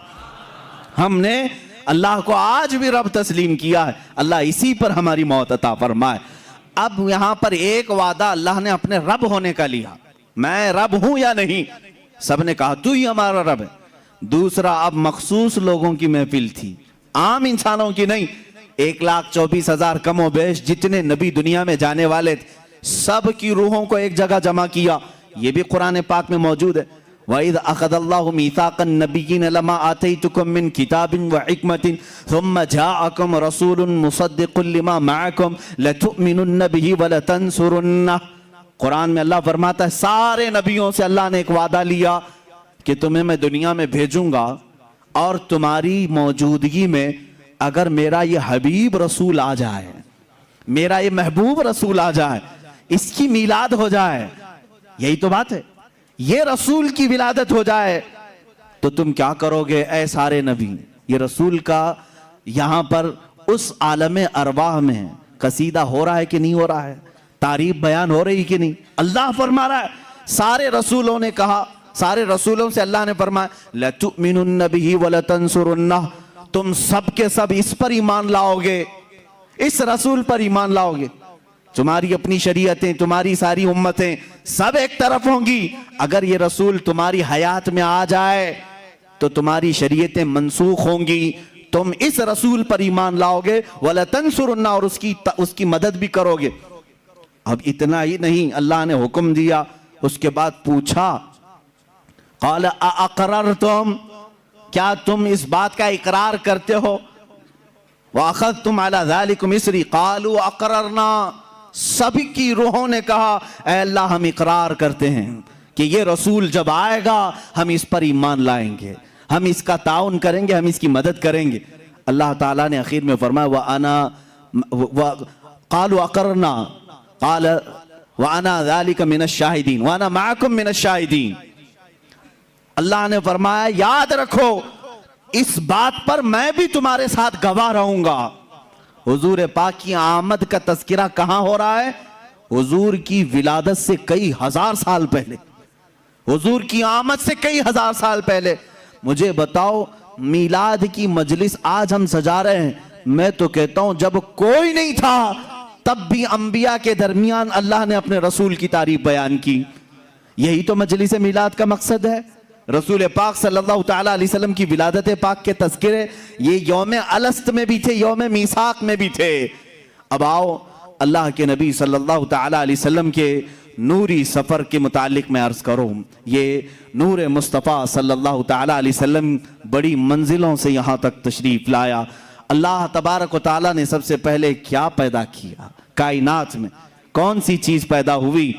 ہم نے اللہ کو آج بھی رب تسلیم کیا ہے، اللہ اسی پر ہماری موت عطا فرمائے۔ اب یہاں پر ایک وعدہ اللہ نے اپنے رب ہونے کا لیا، میں رب ہوں یا نہیں؟ سب نے کہا تو ہی ہمارا رب ہے۔ دوسرا، اب مخصوص لوگوں کی محفل تھی، عام انسانوں کی نہیں۔ 1,24,000 کم و بیش جتنے نبی دنیا میں جانے والے تھے، سب کی روحوں کو ایک جگہ جمع کیا۔ یہ بھی قرآن پاک میں موجود ہے، وَإِذْ أَخَذَ اللَّهُ مِيثَاقَ النَّبِيِّينَ لَمَا آتَيْتُكُم مِّن كِتَابٍ وَحِكْمَةٍ ثُمَّ جَاءَكُمْ رَسُولٌ مُصَدِّقٌ لِّمَا مَعَكُمْ لَتُؤْمِنُنَّ بِهِ وَلَتَنصُرُنَّهُ۔ قرآن میں اللہ فرماتا ہے سارے نبیوں سے اللہ نے ایک وعدہ لیا کہ تمہیں میں دنیا میں بھیجوں گا، اور تمہاری موجودگی میں اگر میرا یہ حبیب رسول آ جائے، میرا یہ محبوب رسول آ جائے، اس کی میلاد ہو جائے، یہی تو بات ہے، یہ رسول کی ولادت ہو جائے تو تم کیا کرو گے اے سارے نبی؟ یہ رسول کا یہاں پر اس عالم ارواح میں قصیدہ ہو رہا ہے کہ نہیں ہو رہا ہے؟ تعریف بیان ہو رہی کہ نہیں؟ اللہ فرما رہا ہے، سارے رسولوں نے کہا، سارے رسولوں سے اللہ نے فرمایا لَتُؤْمِنُنَّ بِهِ وَلَتَنْصُرُنَّهُ، تم سب کے سب اس پر ایمان لاؤ گے، اس رسول پر ایمان لاؤ گے۔ تمہاری اپنی شریعتیں، تمہاری ساری امتیں سب ایک طرف ہوں گی، اگر یہ رسول تمہاری حیات میں آ جائے تو تمہاری شریعتیں منسوخ ہوں گی، تم اس رسول پر ایمان لاؤ گے، وَلَتَنْصُرُنَّ، اور اس کی مدد بھی کرو گے۔ اب اتنا ہی نہیں، اللہ نے حکم دیا، اس کے بعد پوچھا قَالَ أَأَقْرَرْتُمْ، کیا تم اس بات کا اقرار کرتے ہو؟ وَأَخَذْتُمْ عَلَى ذَلِكُمْ إِصْرِي قَالُوا أَقْرَرْنَا، سبھی کی روحوں نے کہا اے اللہ ہم اقرار کرتے ہیں کہ یہ رسول جب آئے گا ہم اس پر ایمان لائیں گے، ہم اس کا تعاون کریں گے، ہم اس کی مدد کریں گے۔ اللہ تعالیٰ نے آخر میں فرمایا قالوا اقررنا قال وانا ذلك من الشاہدین وانا معکم من الشاہدین۔ اللہ نے فرمایا یاد رکھو اس بات پر میں بھی تمہارے ساتھ گواہ رہوں گا۔ حضور پاک کی آمد کا تذکرہ کہاں ہو رہا ہے؟ حضور کی ولادت سے کئی ہزار سال پہلے، حضور کی آمد سے کئی ہزار سال پہلے۔ مجھے بتاؤ میلاد کی مجلس آج ہم سجا رہے ہیں، میں تو کہتا ہوں جب کوئی نہیں تھا تب بھی انبیاء کے درمیان اللہ نے اپنے رسول کی تعریف بیان کی۔ یہی تو مجلس میلاد کا مقصد ہے۔ رسول پاک صلی اللہ تعالیٰ علیہ وسلم کی ولادت پاک کے تذکرے یہ یوم الست میں بھی تھے، یوم میثاق میں بھی تھے۔ اب آؤ اللہ کے نبی صلی اللہ تعالیٰ علیہ وسلم کے نوری سفر کے متعلق میں عرض کروں۔ یہ نور مصطفیٰ صلی اللہ تعالیٰ علیہ وسلم بڑی منزلوں سے یہاں تک تشریف لایا۔ اللہ تبارک و تعالیٰ نے سب سے پہلے کیا پیدا کیا؟ کائنات میں کون سی چیز پیدا ہوئی؟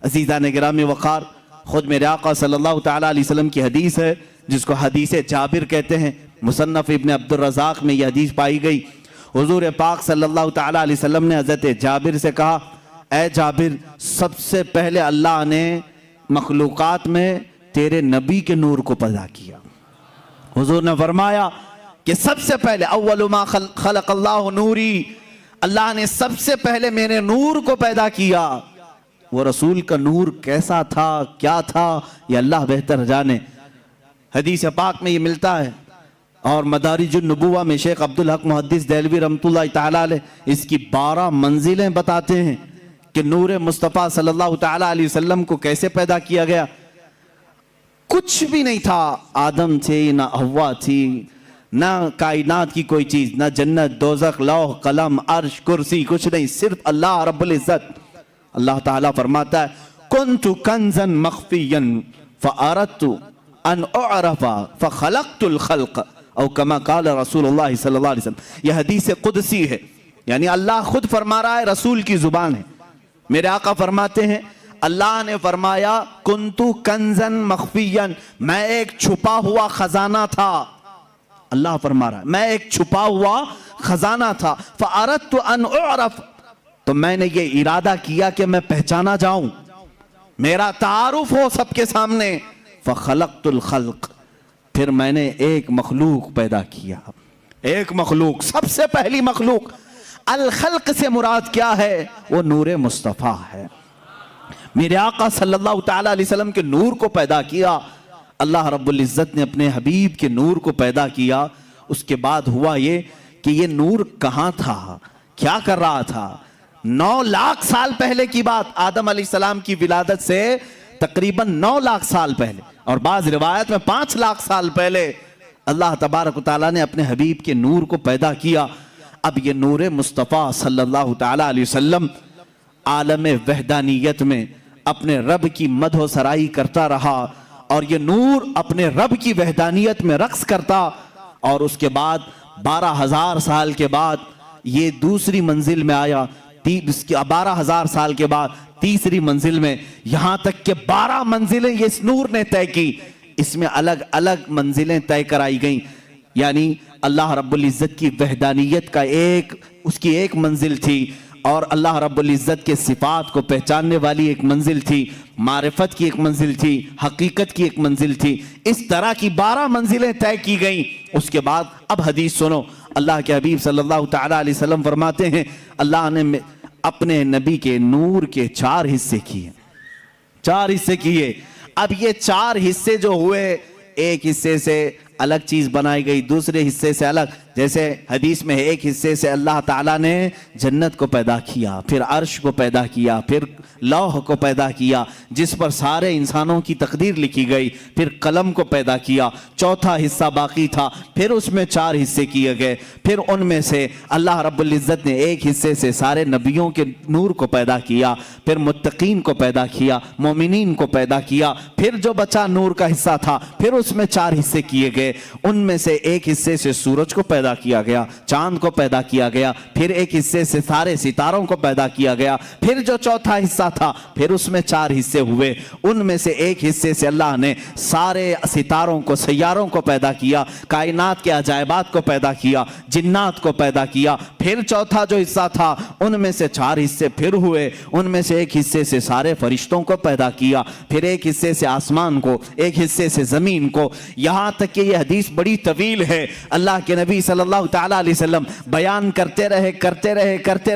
عزیزان گرامی وقار، خود میرے آقا صلی اللہ تعالیٰ علیہ وسلم کی حدیث ہے جس کو حدیث جابر کہتے ہیں، مصنف ابن عبد الرزاق میں یہ حدیث پائی گئی۔ حضور پاک صلی اللہ تعالیٰ علیہ وسلم نے حضرت جابر سے کہا اے جابر، سب سے پہلے اللہ نے مخلوقات میں تیرے نبی کے نور کو پیدا کیا۔ حضور نے فرمایا کہ سب سے پہلے اول ما خلق اللہ نوری، اللہ نے سب سے پہلے میرے نور کو پیدا کیا۔ وہ رسول کا نور کیسا تھا، کیا تھا، یہ اللہ بہتر جانے۔ حدیث پاک میں یہ ملتا ہے، اور مدارج النبوہ میں شیخ عبدالحق محدث دہلوی رحمۃ اللہ تعالیٰ علیہ اس کی 12 منزلیں بتاتے ہیں کہ نور مصطفیٰ صلی اللہ تعالیٰ علیہ وسلم کو کیسے پیدا کیا گیا۔ کچھ بھی نہیں تھا، آدم تھے نہ حوا تھی، نہ کائنات کی کوئی چیز، نہ جنت دوزخ لوح قلم عرش کرسی، کچھ نہیں، صرف اللہ رب العزت۔ اللہ تعالیٰ فرماتا ہے کنت کنزا مخفیا فاردت ان اعرف فخلقت الخلق، او کما قال رسول اللہ صلی اللہ علیہ وسلم۔ یہ حدیث قدسی ہے، یعنی اللہ خود فرما رہا ہے، رسول کی زبان ہے۔ میرے آقا فرماتے ہیں اللہ نے فرمایا کنتو کنزا مخفیا، میں ایک چھپا ہوا خزانہ تھا۔ اللہ فرما رہا ہے میں ایک چھپا ہوا خزانہ تھا، فاردت ان اعرف، تو میں نے یہ ارادہ کیا کہ میں پہچانا جاؤں، میرا تعارف ہو سب کے سامنے۔ فخلقت الخلق، پھر میں نے ایک مخلوق پیدا کیا، ایک مخلوق، سب سے پہلی مخلوق۔ الخلق سے مراد کیا ہے؟ وہ نور مصطفیٰ ہے۔ میرے آقا صلی اللہ تعالیٰ علیہ وسلم کے نور کو پیدا کیا، اللہ رب العزت نے اپنے حبیب کے نور کو پیدا کیا۔ اس کے بعد ہوا یہ کہ یہ نور کہاں تھا، کیا کر رہا تھا؟ 9 لاکھ سال پہلے کی بات، آدم علیہ السلام کی ولادت سے تقریباً 9 لاکھ سال پہلے، اور بعض روایت میں 5 لاکھ سال پہلے اللہ تبارک و تعالیٰ نے اپنے حبیب کے نور کو پیدا کیا۔ اب یہ نور مصطفیٰ صلی اللہ تعالیٰ علیہ وسلم عالم وحدانیت میں اپنے رب کی مدح و سرائی کرتا رہا، اور یہ نور اپنے رب کی وحدانیت میں رقص کرتا، اور اس کے بعد 12,000 سال کے بعد یہ دوسری منزل میں آیا، 12,000 سال کے بعد تیسری منزل میں، یہاں تک کہ 12 منزلیں یہ اس نور نے طے کی۔ اس میں الگ الگ منزلیں طے کرائی گئیں، یعنی اللہ رب العزت کی وحدانیت کا اس کی ایک منزل تھی، اور اللہ رب العزت کے صفات کو پہچاننے والی ایک منزل تھی، معرفت کی ایک منزل تھی، حقیقت کی ایک منزل تھی۔ اس طرح کی 12 منزلیں طے کی گئیں۔ اس کے بعد اب حدیث سنو، اللہ کے حبیب صلی اللہ تعالیٰ علیہ وسلم فرماتے ہیں اللہ نے اپنے نبی کے نور کے 4 حصے کیے، 4 حصے کیے۔ اب یہ 4 حصے جو ہوئے، ایک حصے سے الگ چیز بنائی گئی، دوسرے حصے سے الگ، جیسے حدیث میں ایک حصے سے اللہ تعالیٰ نے جنت کو پیدا کیا، پھر عرش کو پیدا کیا، پھر لوح کو پیدا کیا جس پر سارے انسانوں کی تقدیر لکھی گئی، پھر قلم کو پیدا کیا، چوتھا حصہ باقی تھا، پھر اس میں 4 حصے کیے گئے، پھر ان میں سے اللہ رب العزت نے ایک حصے سے سارے نبیوں کے نور کو پیدا کیا، پھر متقین کو پیدا کیا، مومنین کو پیدا کیا، پھر جو بچا نور کا حصہ تھا پھر اس میں 4 حصے کیے گئے۔ تھے، ان میں سے ایک حصے سے سورج کو پیدا کیا گیا، چاند کو پیدا کیا گیا، پھر ایک حصے سے سارے ستاروں کو پیدا کیا گیا، پھر جو چوتھا حصہ تھا پھر اس میں 4 حصے ہوئے، ان میں سے ایک حصے سے اللہ نے سارے ستاروں کو، سیاروں کو پیدا کیا، کائنات کے عجائبات کو پیدا کیا، جنات کو پیدا کیا، پھر چوتھا جو حصہ تھا ان میں سے 4 حصے پھر ہوئے، ان میں سے ایک حصے سے سارے فرشتوں کو پیدا کیا، پھر ایک حصے سے آسمان کو، ایک حصے سے زمین کو، یہاں تک کہ یہ حدیث بڑی طویل ہے، اللہ کے نبی صلی اللہ تعالیٰ علیہ وسلم بیان کرتے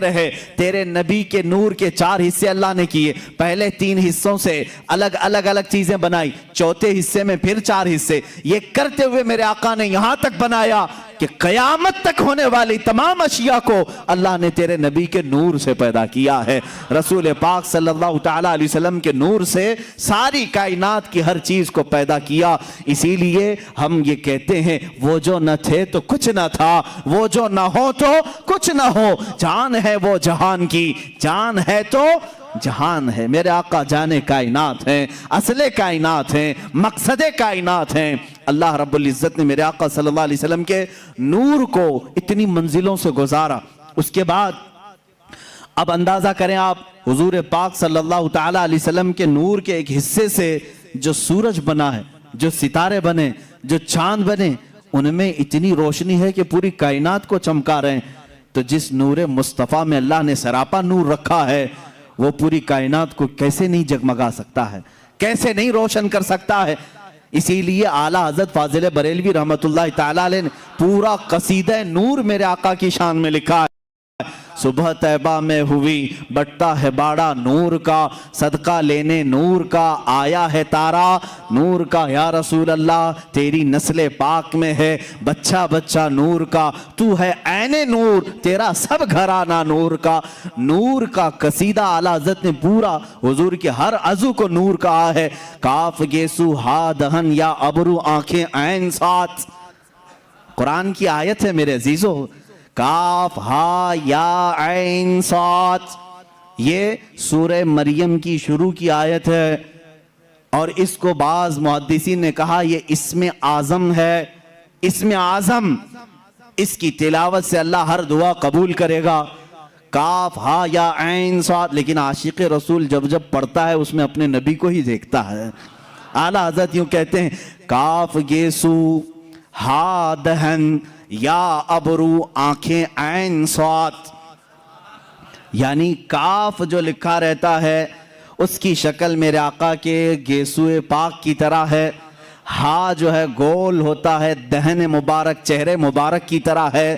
رہے، تیرے نبی کے نور کے 4 حصے اللہ نے کیے، پہلے 3 حصوں سے الگ چیزیں بنائی، چوتھے حصے میں پھر 4 حصے، یہ کرتے ہوئے میرے آقا نے یہاں تک بنایا کہ قیامت تک ہونے والی تمام اشیاء کو اللہ نے تیرے نبی کے نور سے پیدا کیا ہے۔ رسول پاک صلی اللہ تعالیٰ علیہ وسلم کے نور سے ساری کائنات کی ہر چیز کو پیدا کیا، اسی لیے ہم یہ کہتے ہیں وہ جو نہ تھے تو کچھ نہ تھا، وہ جو نہ ہو تو کچھ نہ ہو، جان ہے وہ جہان کی، جان ہے تو جہان ہے۔ میرے آقا جان کائنات ہیں، اصل کائنات ہیں، مقصد کائنات ہیں۔ اللہ رب العزت نے میرے آقا صلی اللہ علیہ وسلم کے نور کو اتنی منزلوں سے گزارا، اس کے بعد اب اندازہ کریں آپ، حضور پاک صلی اللہ تعالیٰ علیہ وسلم کے نور کے ایک حصے سے جو سورج بنا ہے، جو ستارے بنے، جو چاند بنے، ان میں اتنی روشنی ہے کہ پوری کائنات کو چمکا رہے ہیں، تو جس نور مصطفیٰ میں اللہ نے سراپا نور رکھا ہے وہ پوری کائنات کو کیسے نہیں جگمگا سکتا ہے، کیسے نہیں روشن کر سکتا ہے۔ اسی لیے اعلیٰ حضرت فاضل بریلوی رحمت اللہ تعالیٰ علیہ نے پورا قصیدہ نور میرے آقا کی شان میں لکھا ہے۔ صبح طیبہ میں ہوئی بٹتا ہے باڑا نور کا، صدقہ لینے نور کا آیا ہے تارا نور کا، یا رسول اللہ تیری نسل پاک میں ہے بچہ بچہ نور کا، تو ہے عین نور تیرا سب گھرانہ نور کا۔ نور کا قصیدہ اعلیٰ حضرت نے پورا حضور کے ہر عضو کو نور کہا ہے۔ کاف گیسو ہا دہن یا ابرو آنکھیں عین ساتھ، قرآن کی آیت ہے میرے عزیزو، کاف ہا یا عین صاد، یہ سورہ مریم کی شروع کی آیت ہے، اور اس کو بعض محدثین نے کہا یہ اسم اعظم ہے، اسم اعظم، اس کی تلاوت سے اللہ ہر دعا قبول کرے گا۔ کاف ہا یا عین صاد، لیکن عاشق رسول جب پڑھتا ہے اس میں اپنے نبی کو ہی دیکھتا ہے۔ اعلیٰ حضرت یوں کہتے ہیں، کاف گیسو ہا دہن یا ابرو آنکھیں عین صاد، یعنی کاف جو لکھا رہتا ہے اس کی شکل میرے آقا کے گیسوئے پاک کی طرح ہے، ہا جو ہے گول ہوتا ہے دہن مبارک چہرے مبارک کی طرح ہے،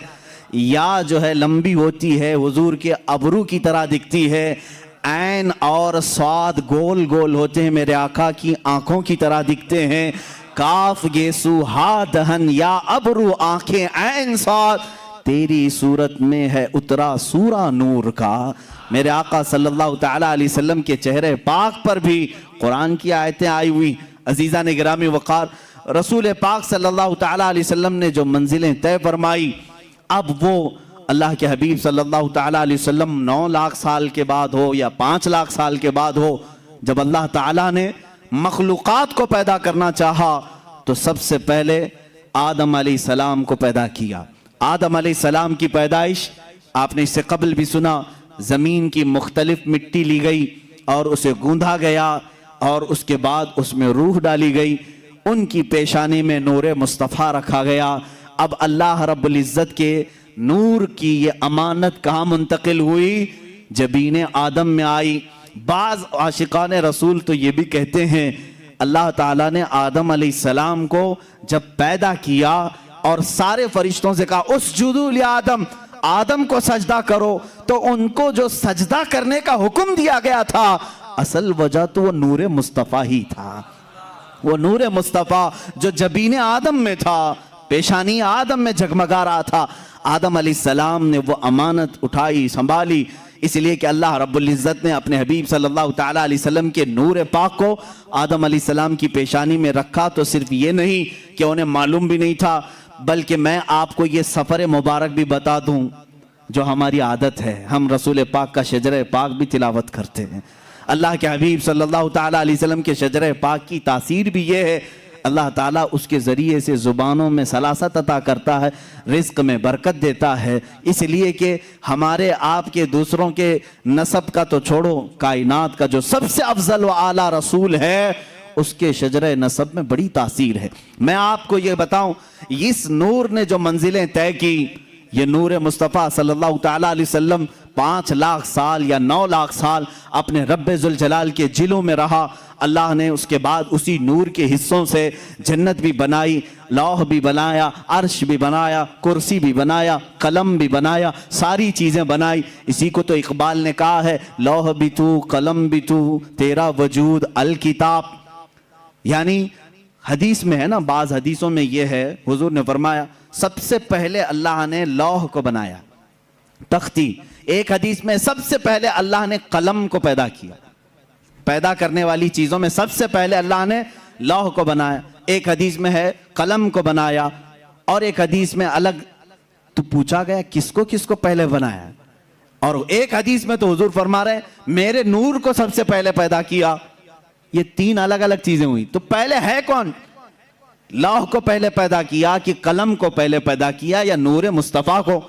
یا جو ہے لمبی ہوتی ہے حضور کے ابرو کی طرح دکھتی ہے، عین اور صاد گول گول ہوتے ہیں میرے آقا کی آنکھوں کی طرح دکھتے ہیں۔ کاف گیسو ہا دہن یا ابرو آنکھیں عین صاد، تیری صورت میں ہے اترا سورہ نور کا۔ میرے آقا صلی اللہ تعالیٰ علیہ وسلم کے چہرے پاک پر بھی قرآن کی آیتیں آئی ہوئی۔ عزیزان گرامی وقار، رسول پاک صلی اللہ تعالیٰ علیہ وسلم نے جو منزلیں طے فرمائی، اب وہ اللہ کے حبیب صلی اللہ تعالیٰ علیہ وسلم 9 لاکھ سال کے بعد ہو یا 5 لاکھ سال کے بعد ہو، جب اللہ تعالیٰ نے مخلوقات کو پیدا کرنا چاہا تو سب سے پہلے آدم علیہ السلام کو پیدا کیا۔ آدم علیہ السلام کی پیدائش آپ نے اس سے قبل بھی سنا، زمین کی مختلف مٹی لی گئی اور اسے گوندھا گیا اور اس کے بعد اس میں روح ڈالی گئی، ان کی پیشانی میں نور مصطفیٰ رکھا گیا۔ اب اللہ رب العزت کے نور کی یہ امانت کہاں منتقل ہوئی؟ جبین آدم میں آئی۔ بعض عاشقان رسول تو یہ بھی کہتے ہیں اللہ تعالیٰ نے آدم علیہ السلام کو جب پیدا کیا اور سارے فرشتوں سے کہا اسجدوا لآدم، آدم کو سجدہ کرو، تو ان کو جو سجدہ کرنے کا حکم دیا گیا تھا اصل وجہ تو وہ نور مصطفیٰ ہی تھا، وہ نور مصطفیٰ جو جبین آدم میں تھا، پیشانی آدم میں جگمگا رہا تھا۔ آدم علیہ السلام نے وہ امانت اٹھائی، سنبھالی، اس لیے کہ اللہ رب العزت نے اپنے حبیب صلی اللہ تعالیٰ علیہ وسلم کے نور پاک کو آدم علیہ السلام کی پیشانی میں رکھا۔ تو صرف یہ نہیں کہ انہیں معلوم بھی نہیں تھا، بلکہ میں آپ کو یہ سفر مبارک بھی بتا دوں جو ہماری عادت ہے، ہم رسول پاک کا شجرہ پاک بھی تلاوت کرتے ہیں۔ اللہ کے حبیب صلی اللہ تعالیٰ علیہ وسلم کے شجرہ پاک کی تاثیر بھی یہ ہے، اللہ تعالیٰ اس کے ذریعے سے زبانوں میں سلاست عطا کرتا ہے، رزق میں برکت دیتا ہے، اس لیے کہ ہمارے آپ کے دوسروں کے نسب کا تو چھوڑو، کائنات کا جو سب سے افضل و اعلیٰ رسول ہے اس کے شجرہ نسب میں بڑی تاثیر ہے۔ میں آپ کو یہ بتاؤں، اس نور نے جو منزلیں طے کی، یہ نور مصطفیٰ صلی اللہ تعالیٰ علیہ وسلم 5 لاکھ سال یا 9 لاکھ سال اپنے رب ذوالجلال کے جلوں میں رہا۔ اللہ نے اس کے بعد اسی نور کے حصوں سے جنت بھی بنائی، لوح بھی بنایا، عرش بھی بنایا، کرسی بھی بنایا، قلم بھی بنایا، ساری چیزیں بنائی۔ اسی کو تو اقبال نے کہا ہے، لوح بھی تو، قلم بھی تو، تیرا وجود الکتاب۔ یعنی حدیث میں ہے نا، بعض حدیثوں میں یہ ہے، حضور نے فرمایا سب سے پہلے اللہ نے لوح کو بنایا، تختی۔ ایک حدیث میں سب سے پہلے اللہ نے قلم کو پیدا کیا، پیدا کرنے والی چیزوں میں سب سے پہلے اللہ نے لوح کو بنایا۔ ایک حدیث میں ہے قلم کو بنایا، اور ایک حدیث میں الگ تو پوچھا گیا کس کو پہلے بنایا، اور ایک حدیث میں تو حضور فرما رہے ہیں میرے نور کو سب سے پہلے پیدا کیا۔ یہ 3 الگ الگ چیزیں ہوئی، تو پہلے ہے کون؟ لوح کو پہلے پیدا کیا کہ قلم کو پہلے پیدا کیا یا نور مصطفیٰ کو؟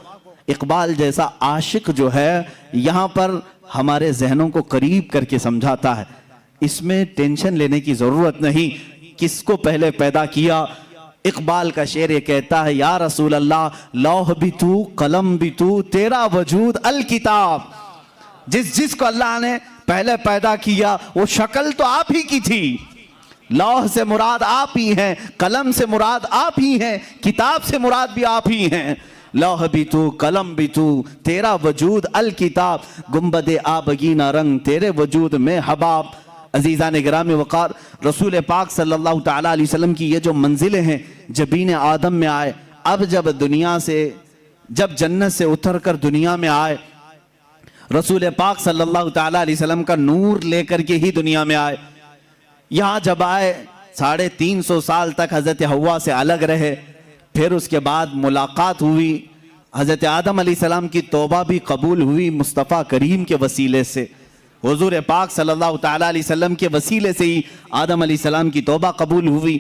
اقبال جیسا عاشق جو ہے یہاں پر ہمارے ذہنوں کو قریب کر کے سمجھاتا ہے، اس میں ٹینشن لینے کی ضرورت نہیں، کس کو پہلے پیدا کیا۔ اقبال کا شعر یہ کہتا ہے، یا رسول اللہ لوح بھی تو، قلم بھی تو، تیرا وجود الکتاب۔ جس کو اللہ نے پہلے پیدا کیا وہ شکل تو آپ ہی کی تھی، لوح سے مراد آپ ہی ہیں، قلم سے مراد آپ ہی ہیں، کتاب سے مراد بھی آپ ہی ہیں۔ لوح بھی تو، قلم بھی تو، تیرا وجود الکتاب، گنبد آبگینہ رنگ تیرے وجود میں حباب۔ عزیزان گرامی وقار، رسول پاک صلی اللہ تعالیٰ علیہ وسلم کی یہ جو منزلیں ہیں، جبین آدم میں آئے، اب جب جنت سے اتر کر دنیا میں آئے، رسول پاک صلی اللہ تعالیٰ علیہ وسلم کا نور لے کر کے ہی دنیا میں آئے۔ یہاں جب آئے 350 سال تک حضرت حوا سے الگ رہے، پھر اس کے بعد ملاقات ہوئی، حضرت آدم علیہ السلام کی توبہ بھی قبول ہوئی مصطفیٰ کریم کے وسیلے سے، حضور پاک صلی اللہ تعالیٰ علیہ وسلم کے وسیلے سے ہی آدم علیہ السلام کی توبہ قبول ہوئی۔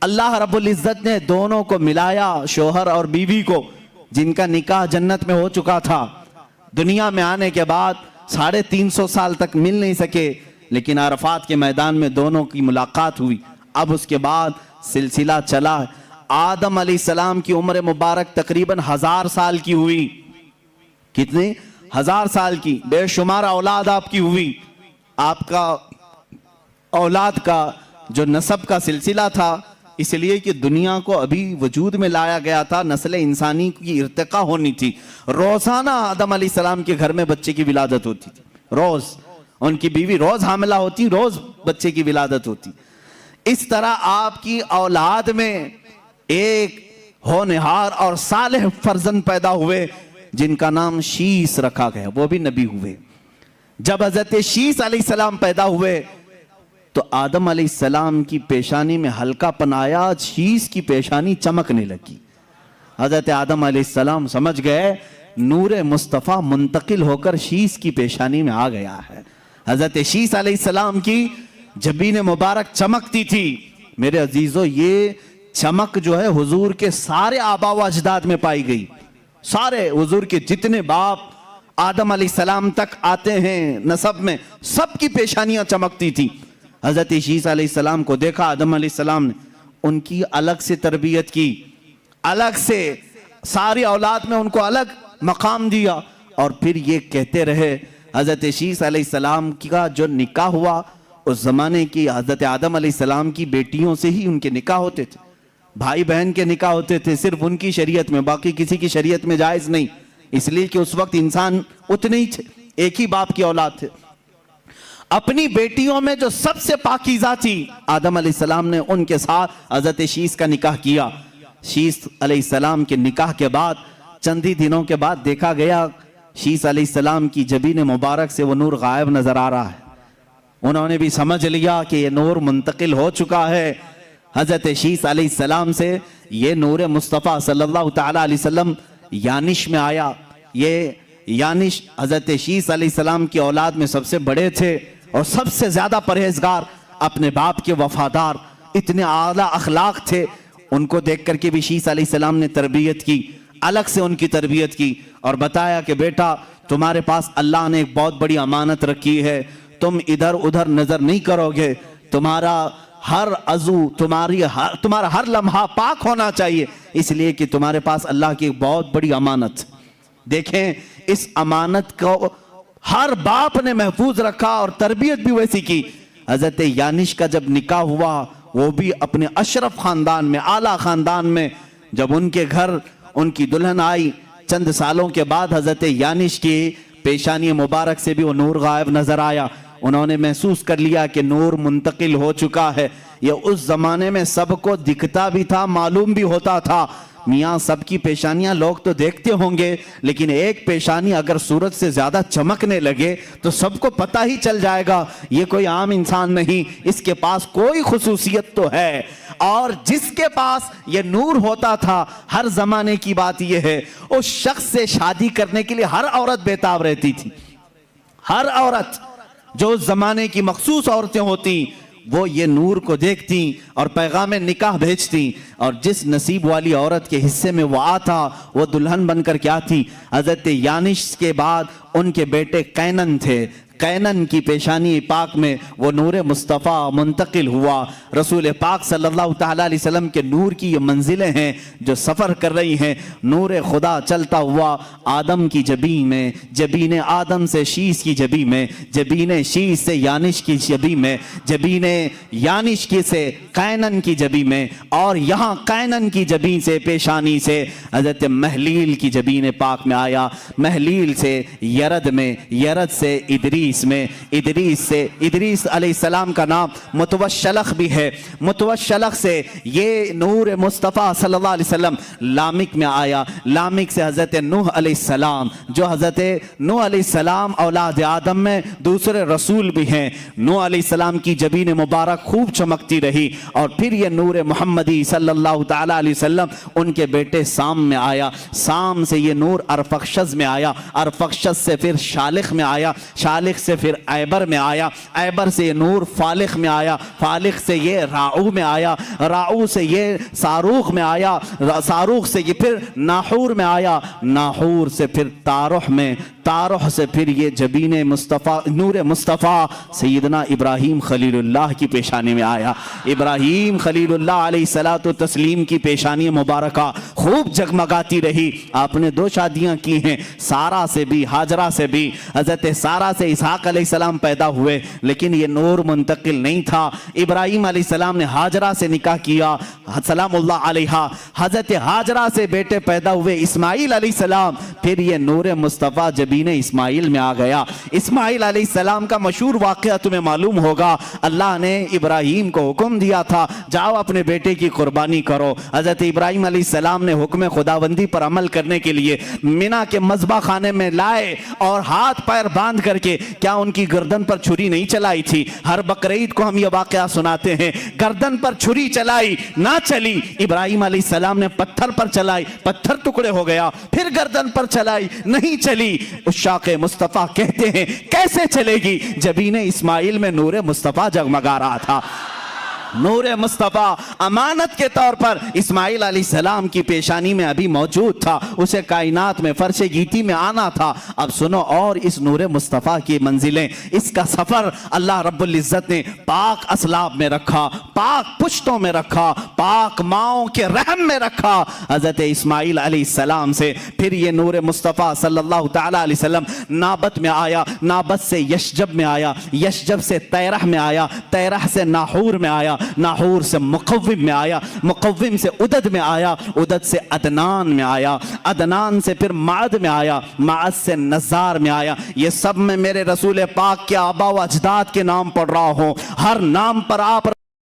اللہ رب العزت نے دونوں کو ملایا، شوہر اور بیوی کو، جن کا نکاح جنت میں ہو چکا تھا، دنیا میں آنے کے بعد 350 سال تک مل نہیں سکے، لیکن عرفات کے میدان میں دونوں کی ملاقات ہوئی۔ اب اس کے بعد سلسلہ چلا، آدم علیہ السلام کی عمر مبارک تقریباً 1000 سال کی ہوئی۔ کتنی؟ 1000 سال کی، بے شمار اولاد آپ کی ہوئی۔ آپ کا اولاد کا جو نسب کا سلسلہ تھا، اس لیے کہ دنیا کو ابھی وجود میں لایا گیا تھا، نسل انسانی کی ارتقاء ہونی تھی، روزانہ آدم علیہ السلام کے گھر میں بچے کی ولادت ہوتی تھی، روز ان کی بیوی روز حاملہ ہوتی، روز بچے کی ولادت ہوتی۔ اس طرح آپ کی اولاد میں ایک ہونہار اور صالح فرزند پیدا ہوئے جن کا نام شیس رکھا گیا، وہ بھی نبی ہوئے۔ جب حضرت شیس علیہ السلام پیدا ہوئے تو آدم علیہ السلام کی پیشانی میں ہلکا پن آیا، شیس کی پیشانی چمکنے لگی۔ حضرت آدم علیہ السلام سمجھ گئے نور مصطفیٰ منتقل ہو کر شیس کی پیشانی میں آ گیا ہے۔ حضرت شیس علیہ السلام کی جبین مبارک چمکتی تھی۔ میرے عزیزو، یہ چمک جو ہے حضور کے سارے آبا و اجداد میں پائی گئی، سارے حضور کے جتنے باپ آدم علیہ السلام تک آتے ہیں نسب میں، سب کی پیشانیاں چمکتی تھی۔ حضرت شیس علیہ السلام کو دیکھا آدم علیہ السلام نے، ان کی الگ سے تربیت کی، الگ سے ساری اولاد میں ان کو الگ مقام دیا، اور پھر یہ کہتے رہے حضرت شیس علیہ السلام کا جو نکاح ہوا اس زمانے کی حضرت آدم علیہ السلام کی بیٹیوں سے ہی ان کے نکاح ہوتے تھے، بھائی بہن کے نکاح ہوتے تھے صرف ان کی شریعت میں، باقی کسی کی شریعت میں جائز نہیں، اس لیے کہ اس وقت انسان اتنے ہی تھے، ایک ہی باپ کی اولاد تھے۔ اپنی بیٹیوں میں جو سب سے پاکیزہ تھی آدم علیہ السلام نے ان کے ساتھ حضرت شیس کا نکاح کیا۔ شیس علیہ السلام کے نکاح کے بعد چند ہی دنوں کے بعد دیکھا گیا شیس علیہ السلام کی جبین مبارک سے وہ نور غائب نظر آ رہا ہے۔ انہوں نے بھی سمجھ لیا کہ یہ نور منتقل ہو چکا ہے حضرت شیس علیہ السلام سے، یہ نور مصطفیٰ صلی اللہ تعالیٰ علیہ وسلم یانش میں آیا۔ یہ یانش حضرت شیس علیہ السلام کی اولاد میں سب سے بڑے تھے اور سب سے زیادہ پرہیزگار، اپنے باپ کے وفادار، اتنے اعلیٰ اخلاق تھے، ان کو دیکھ کر کے بھی شیس علیہ السلام نے تربیت کی، الگ سے ان کی تربیت کی اور بتایا کہ بیٹا تمہارے پاس اللہ نے ایک بہت بڑی امانت رکھی ہے، تم ادھر ادھر نظر نہیں کرو گے، تمہارا ہر عضو، تمہارا ہر لمحہ پاک ہونا چاہیے، اس لیے کہ تمہارے پاس اللہ کی ایک بہت بڑی امانت۔ دیکھیں اس امانت کو ہر باپ نے محفوظ رکھا اور تربیت بھی ویسی کی۔ حضرت یانش کا جب نکاح ہوا، وہ بھی اپنے اشرف خاندان میں، اعلیٰ خاندان میں، جب ان کے گھر ان کی دلہن آئی، چند سالوں کے بعد حضرت یانش کی پیشانی مبارک سے بھی وہ نور غائب نظر آیا۔ انہوں نے محسوس کر لیا کہ نور منتقل ہو چکا ہے۔ یہ اس زمانے میں سب کو دکھتا بھی تھا، معلوم بھی ہوتا تھا۔ میاں سب کی پیشانیاں لوگ تو دیکھتے ہوں گے، لیکن ایک پیشانی اگر سورج سے زیادہ چمکنے لگے تو سب کو پتہ ہی چل جائے گا یہ کوئی عام انسان نہیں، اس کے پاس کوئی خصوصیت تو ہے۔ اور جس کے پاس یہ نور ہوتا تھا، ہر زمانے کی بات یہ ہے، اس شخص سے شادی کرنے کے لیے ہر عورت بےتاب رہتی تھی۔ ہر عورت جو اس زمانے کی مخصوص عورتیں ہوتی، وہ یہ نور کو دیکھتی اور پیغام نکاح بھیجتی، اور جس نصیب والی عورت کے حصے میں وہ آتا، وہ دلہن بن کر کیا تھی؟ حضرت یانش کے بعد ان کے بیٹے قینن تھے۔ قینن کی پیشانی پاک میں وہ نور مصطفیٰ منتقل ہوا۔ رسول پاک صلی اللہ تعالیٰ علیہ وسلم کے نور کی یہ منزلیں ہیں جو سفر کر رہی ہیں۔ نور خدا چلتا ہوا آدم کی جبین میں، جبین آدم سے شیس کی جبین میں، جبین شیس سے یانش کی جبین میں، جبین یانش کی سے قینن کی جبین میں، اور یہاں قینن کی جبین سے پیشانی سے حضرت محلیل کی جبین پاک میں آیا۔ محلیل سے یرد میں، یرد سے ادریس میں، ادریس سے، ادریس علیہ السلام کا نام متوشلخ بھی ہے، متوشلخ سے یہ نور مصطفیٰ صلی اللہ علیہ وسلم لامک میں آیا۔ لامک سے حضرت نوح علیہ السلام، جو حضرت نوح علیہ السلام اولاد آدم میں دوسرے رسول بھی ہیں۔ نوح علیہ السلام کی جبین مبارک خوب چمکتی رہی، اور پھر یہ نور محمدی صلی اللہ تعالیٰ علیہ وسلم ان کے بیٹے سام میں آیا۔ سام سے یہ نور ارفخشد میں آیا، ارفخشد سے پھر شالخ میں آیا، شالخ سے پھر عیبر میں آیا، عیبر سے یہ نور فالخ میں آیا، فالخ سے یہ راعو میں آیا، راعو سے یہ صاروخ میں آیا، صاروخ سے یہ پھر ناحور میں آیا، ناحور سے پھر تارح میں، تارح سے پھر یہ جبین مصطفیٰ، نور مصطفیٰ سیدنا ابراہیم خلیل اللہ کی پیشانی میں آیا۔ ابراہیم خلیل اللہ علیہ الصلوۃ والتسلیم کی پیشانی مبارکہ خوب جگمگاتی رہی۔ آپ نے 2 شادیاں کی ہیں، سارہ سے بھی، ہاجرہ سے بھی۔ حضرت سارہ سے اسحاق علیہ السلام پیدا ہوئے، لیکن یہ نور منتقل نہیں تھا۔ ابراہیم علیہ السلام نے ہاجرہ سے نکاح کیا، سلام اللہ علیہا۔ حضرت ہاجرہ سے بیٹے پیدا ہوئے اسماعیل علیہ السلام، پھر یہ نور مصطفیٰ جبین اسماعیل میں آ گیا۔ اسماعیل علیہ السلام کا مشہور واقعہ تمہیں معلوم ہوگا، اللہ نے ابراہیم کو حکم دیا تھا جاؤ اپنے بیٹے کی قربانی کرو۔ حضرت ابراہیم علیہ السلام نے حکم خداوندی پر عمل کرنے کے لیے مینا کے مذبح خانے میں لائے اور ہاتھ پیر باندھ کر کے، کیا ان کی گردن پر چھری نہیں چلائی تھی؟ ہر بقرعید کو ہم یہ واقعہ سناتے ہیں، گردن پر چھری چلائی، نہ چلی۔ ابراہیم علیہ السلام نے پتھر پر چلائی، پتھر ٹکڑے ہو گیا، پھر گردن پر چلائی، نہیں چلی۔ عشاق مصطفیٰ کہتے ہیں کیسے چلے گی؟ جبین اسماعیل میں نور مصطفیٰ جگمگا رہا تھا۔ نور مصطفیٰ امانت کے طور پر اسماعیل علیہ السلام کی پیشانی میں ابھی موجود تھا، اسے کائنات میں فرش گیتی میں آنا تھا۔ اب سنو اور اس نور مصطفیٰ کی منزلیں، اس کا سفر اللہ رب العزت نے پاک اسلاب میں رکھا، پاک پشتوں میں رکھا، پاک ماؤں کے رحم میں رکھا۔ حضرت اسماعیل علیہ السلام سے پھر یہ نور مصطفیٰ صلی اللہ تعالیٰ علیہ وسلم نابت میں آیا، نابت سے یشجب میں آیا، یشجب سے تیرح میں آیا، تیرح سے ناحور میں آیا، ناحور سے مقوم میں آیا، مقوم سے عدد میں آیا، عدد سے عدنان میں آیا، عدنان سے پھر معد میں آیا، معد سے نزار میں آیا۔ یہ سب میں میرے رسول پاک کے آبا و اجداد کے نام پڑھ رہا ہوں، ہر نام پر آپ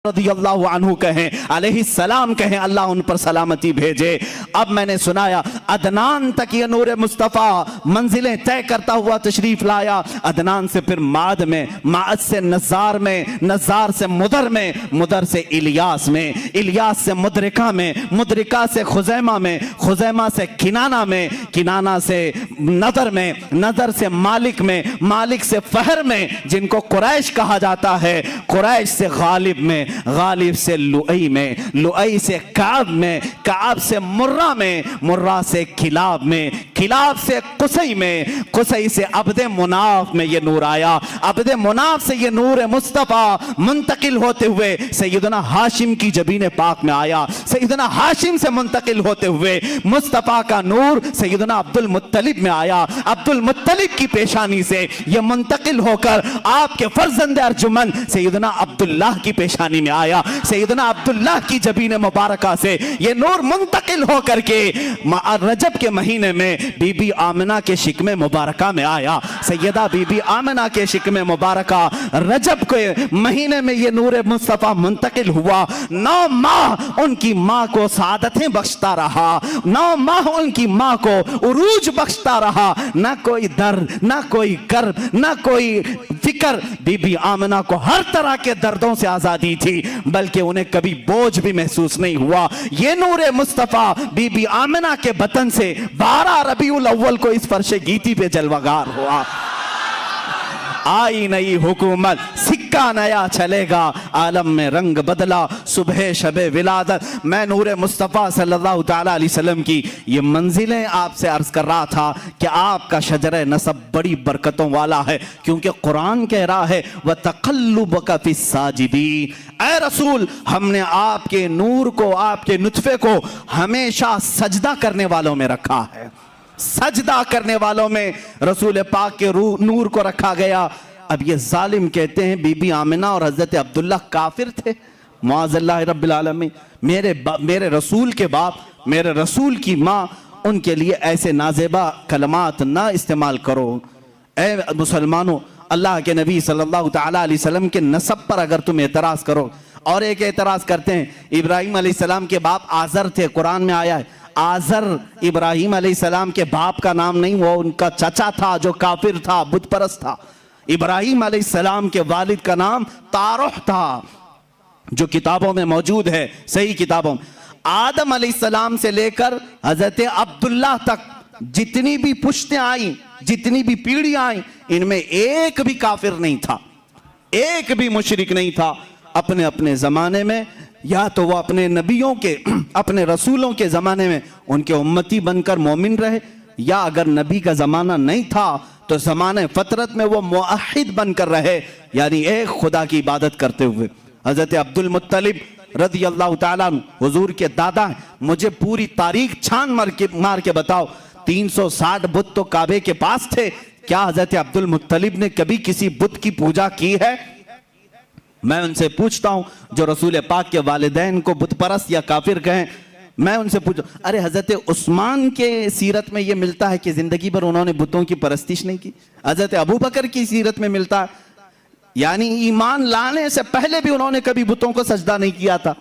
رضی اللہ عنہ کہیں، علیہ السلام کہیں، اللہ ان پر سلامتی بھیجے۔ اب میں نے سنایا عدنان تک یہ نور مصطفیٰ منزلیں طے کرتا ہوا تشریف لایا، عدنان سے پھر معد میں، معد سے نزار میں، نزار سے مدر میں، مدر سے الیاس میں، الیاس سے مدرکہ میں، مدرکہ سے خزیمہ میں، خزیمہ سے کنانہ میں، کنانہ سے نظر میں، نظر سے مالک میں، مالک سے فہر میں، جن کو قریش کہا جاتا ہے، قریش سے غالب میں، غالب سے لؤی میں، لؤی سے کعب میں، کعب سے مرہ میں، مرہ سے کلاب میں، کلاب سے قصی میں، قصی سے عبد مناف میں یہ نور آیا، عبد مناف سے یہ نور مصطفیٰ منتقل ہوتے ہوئے سیدنا ہاشم کی جبین پاک میں آیا، سیدنا ہاشم سے منتقل ہوتے ہوئے مصطفیٰ کا نور سیدنا عبد المطلب میں آیا، عبد المطلب کی پیشانی سے یہ منتقل ہو کر آپ کے فرزند ارجمن سیدنا عبداللہ کی پیشانی میں آیا، سیدنا عبداللہ کی جبین مبارکہ سے یہ نور منتقل ہو کر کے رجب کے مہینے میں بی بی آمنہ کے شکم مبارکہ میں آیا، سیدہ بی بی آمنہ کے شکم مبارکہ رجب کے مہینے میں یہ نور مصطفیٰ منتقل ہوا، 9 ماہ ان کی ماں کو سعادتیں بخشتا رہا، 9 ماہ ان کی ماں کو عروج بخشتا رہا، نہ کوئی درد، نہ کوئی کرب، نہ کوئی فکر، بی بی آمنہ کو ہر طرح کے دردوں سے آزادی تھی، بلکہ انہیں کبھی بوجھ بھی محسوس نہیں ہوا۔ یہ نور مصطفیٰ بی بی آمنہ کے بطن سے 12 ربیع الاول کو اس فرش گیتی پہ جلوگر ہوا۔ آئی نئی حکومت، سکہ نیا چلے گا، عالم میں رنگ بدلا، صبح شب ولادت۔ میں نور مصطفیٰ صلی اللہ تعالیٰ علیہ وسلم کی یہ منزلیں آپ سے عرض کر رہا تھا کہ آپ کا شجر نسب بڑی برکتوں والا ہے، کیونکہ قرآن کہہ رہا ہے وَتَقَلُّبَكَ فِي السَّاجِدِينَ۔ اے رسول، ہم نے آپ کے نور کو، آپ کے نطفے کو ہمیشہ سجدہ کرنے والوں میں رکھا ہے، سجدہ کرنے والوں میں رسول پاک کے نور کو رکھا گیا۔ اب یہ ظالم کہتے ہیں بی بی آمنہ اور حضرت عبداللہ کافر تھے، معاذ اللہ رب العالمین، میرے رسول کے باپ، میرے رسول کی ماں، ان کے لیے ایسے نازیبہ کلمات نہ استعمال کرو۔ اے مسلمانوں، اللہ کے نبی صلی اللہ تعالیٰ علیہ وسلم کے نسب پر اگر تم اعتراض کرو، اور ایک اعتراض کرتے ہیں ابراہیم علیہ السلام کے باپ آزر تھے، قرآن میں آیا ہے آزر ابراہیم علیہ السلام کے باپ کا نام نہیں، وہ ان کا چچا تھا جو کافر تھا، بت پرست تھا۔ ابراہیم علیہ السلام کے والد کا نام تارح تھا، جو کتابوں میں موجود ہے، صحیح کتابوں میں۔ آدم علیہ السلام سے لے کر حضرت عبداللہ تک جتنی بھی پشتیں آئیں، جتنی بھی پیڑھی آئیں، ان میں ایک بھی کافر نہیں تھا، ایک بھی مشرک نہیں تھا۔ اپنے اپنے زمانے میں یا تو وہ اپنے نبیوں کے، اپنے رسولوں کے زمانے میں ان کے امتی بن کر مومن رہے، یا اگر نبی کا زمانہ نہیں تھا تو زمانہ فطرت میں وہ موحد بن کر رہے، یعنی ایک خدا کی عبادت کرتے ہوئے۔ حضرت عبد المطلب رضی اللہ تعالیٰ عنہ حضور کے دادا ہیں، مجھے پوری تاریخ چھان مار کے بتاؤ، 360 بت تو کعبے کے پاس تھے، کیا حضرت عبد المطلب نے کبھی کسی بت کی پوجا کی ہے؟ میں ان سے پوچھتا ہوں جو رسول پاک کے والدین کو بت پرست یا کافر کہیں، میں ان سے پوچھتا ہوں، ارے حضرت عثمان کے سیرت میں یہ ملتا ہے کہ زندگی بھر انہوں نے بتوں کی پرستش نہیں کی، حضرت ابو بکر کی سیرت میں ملتا ہے یعنی ایمان لانے سے پہلے بھی انہوں نے کبھی بتوں کو سجدہ نہیں کیا تھا۔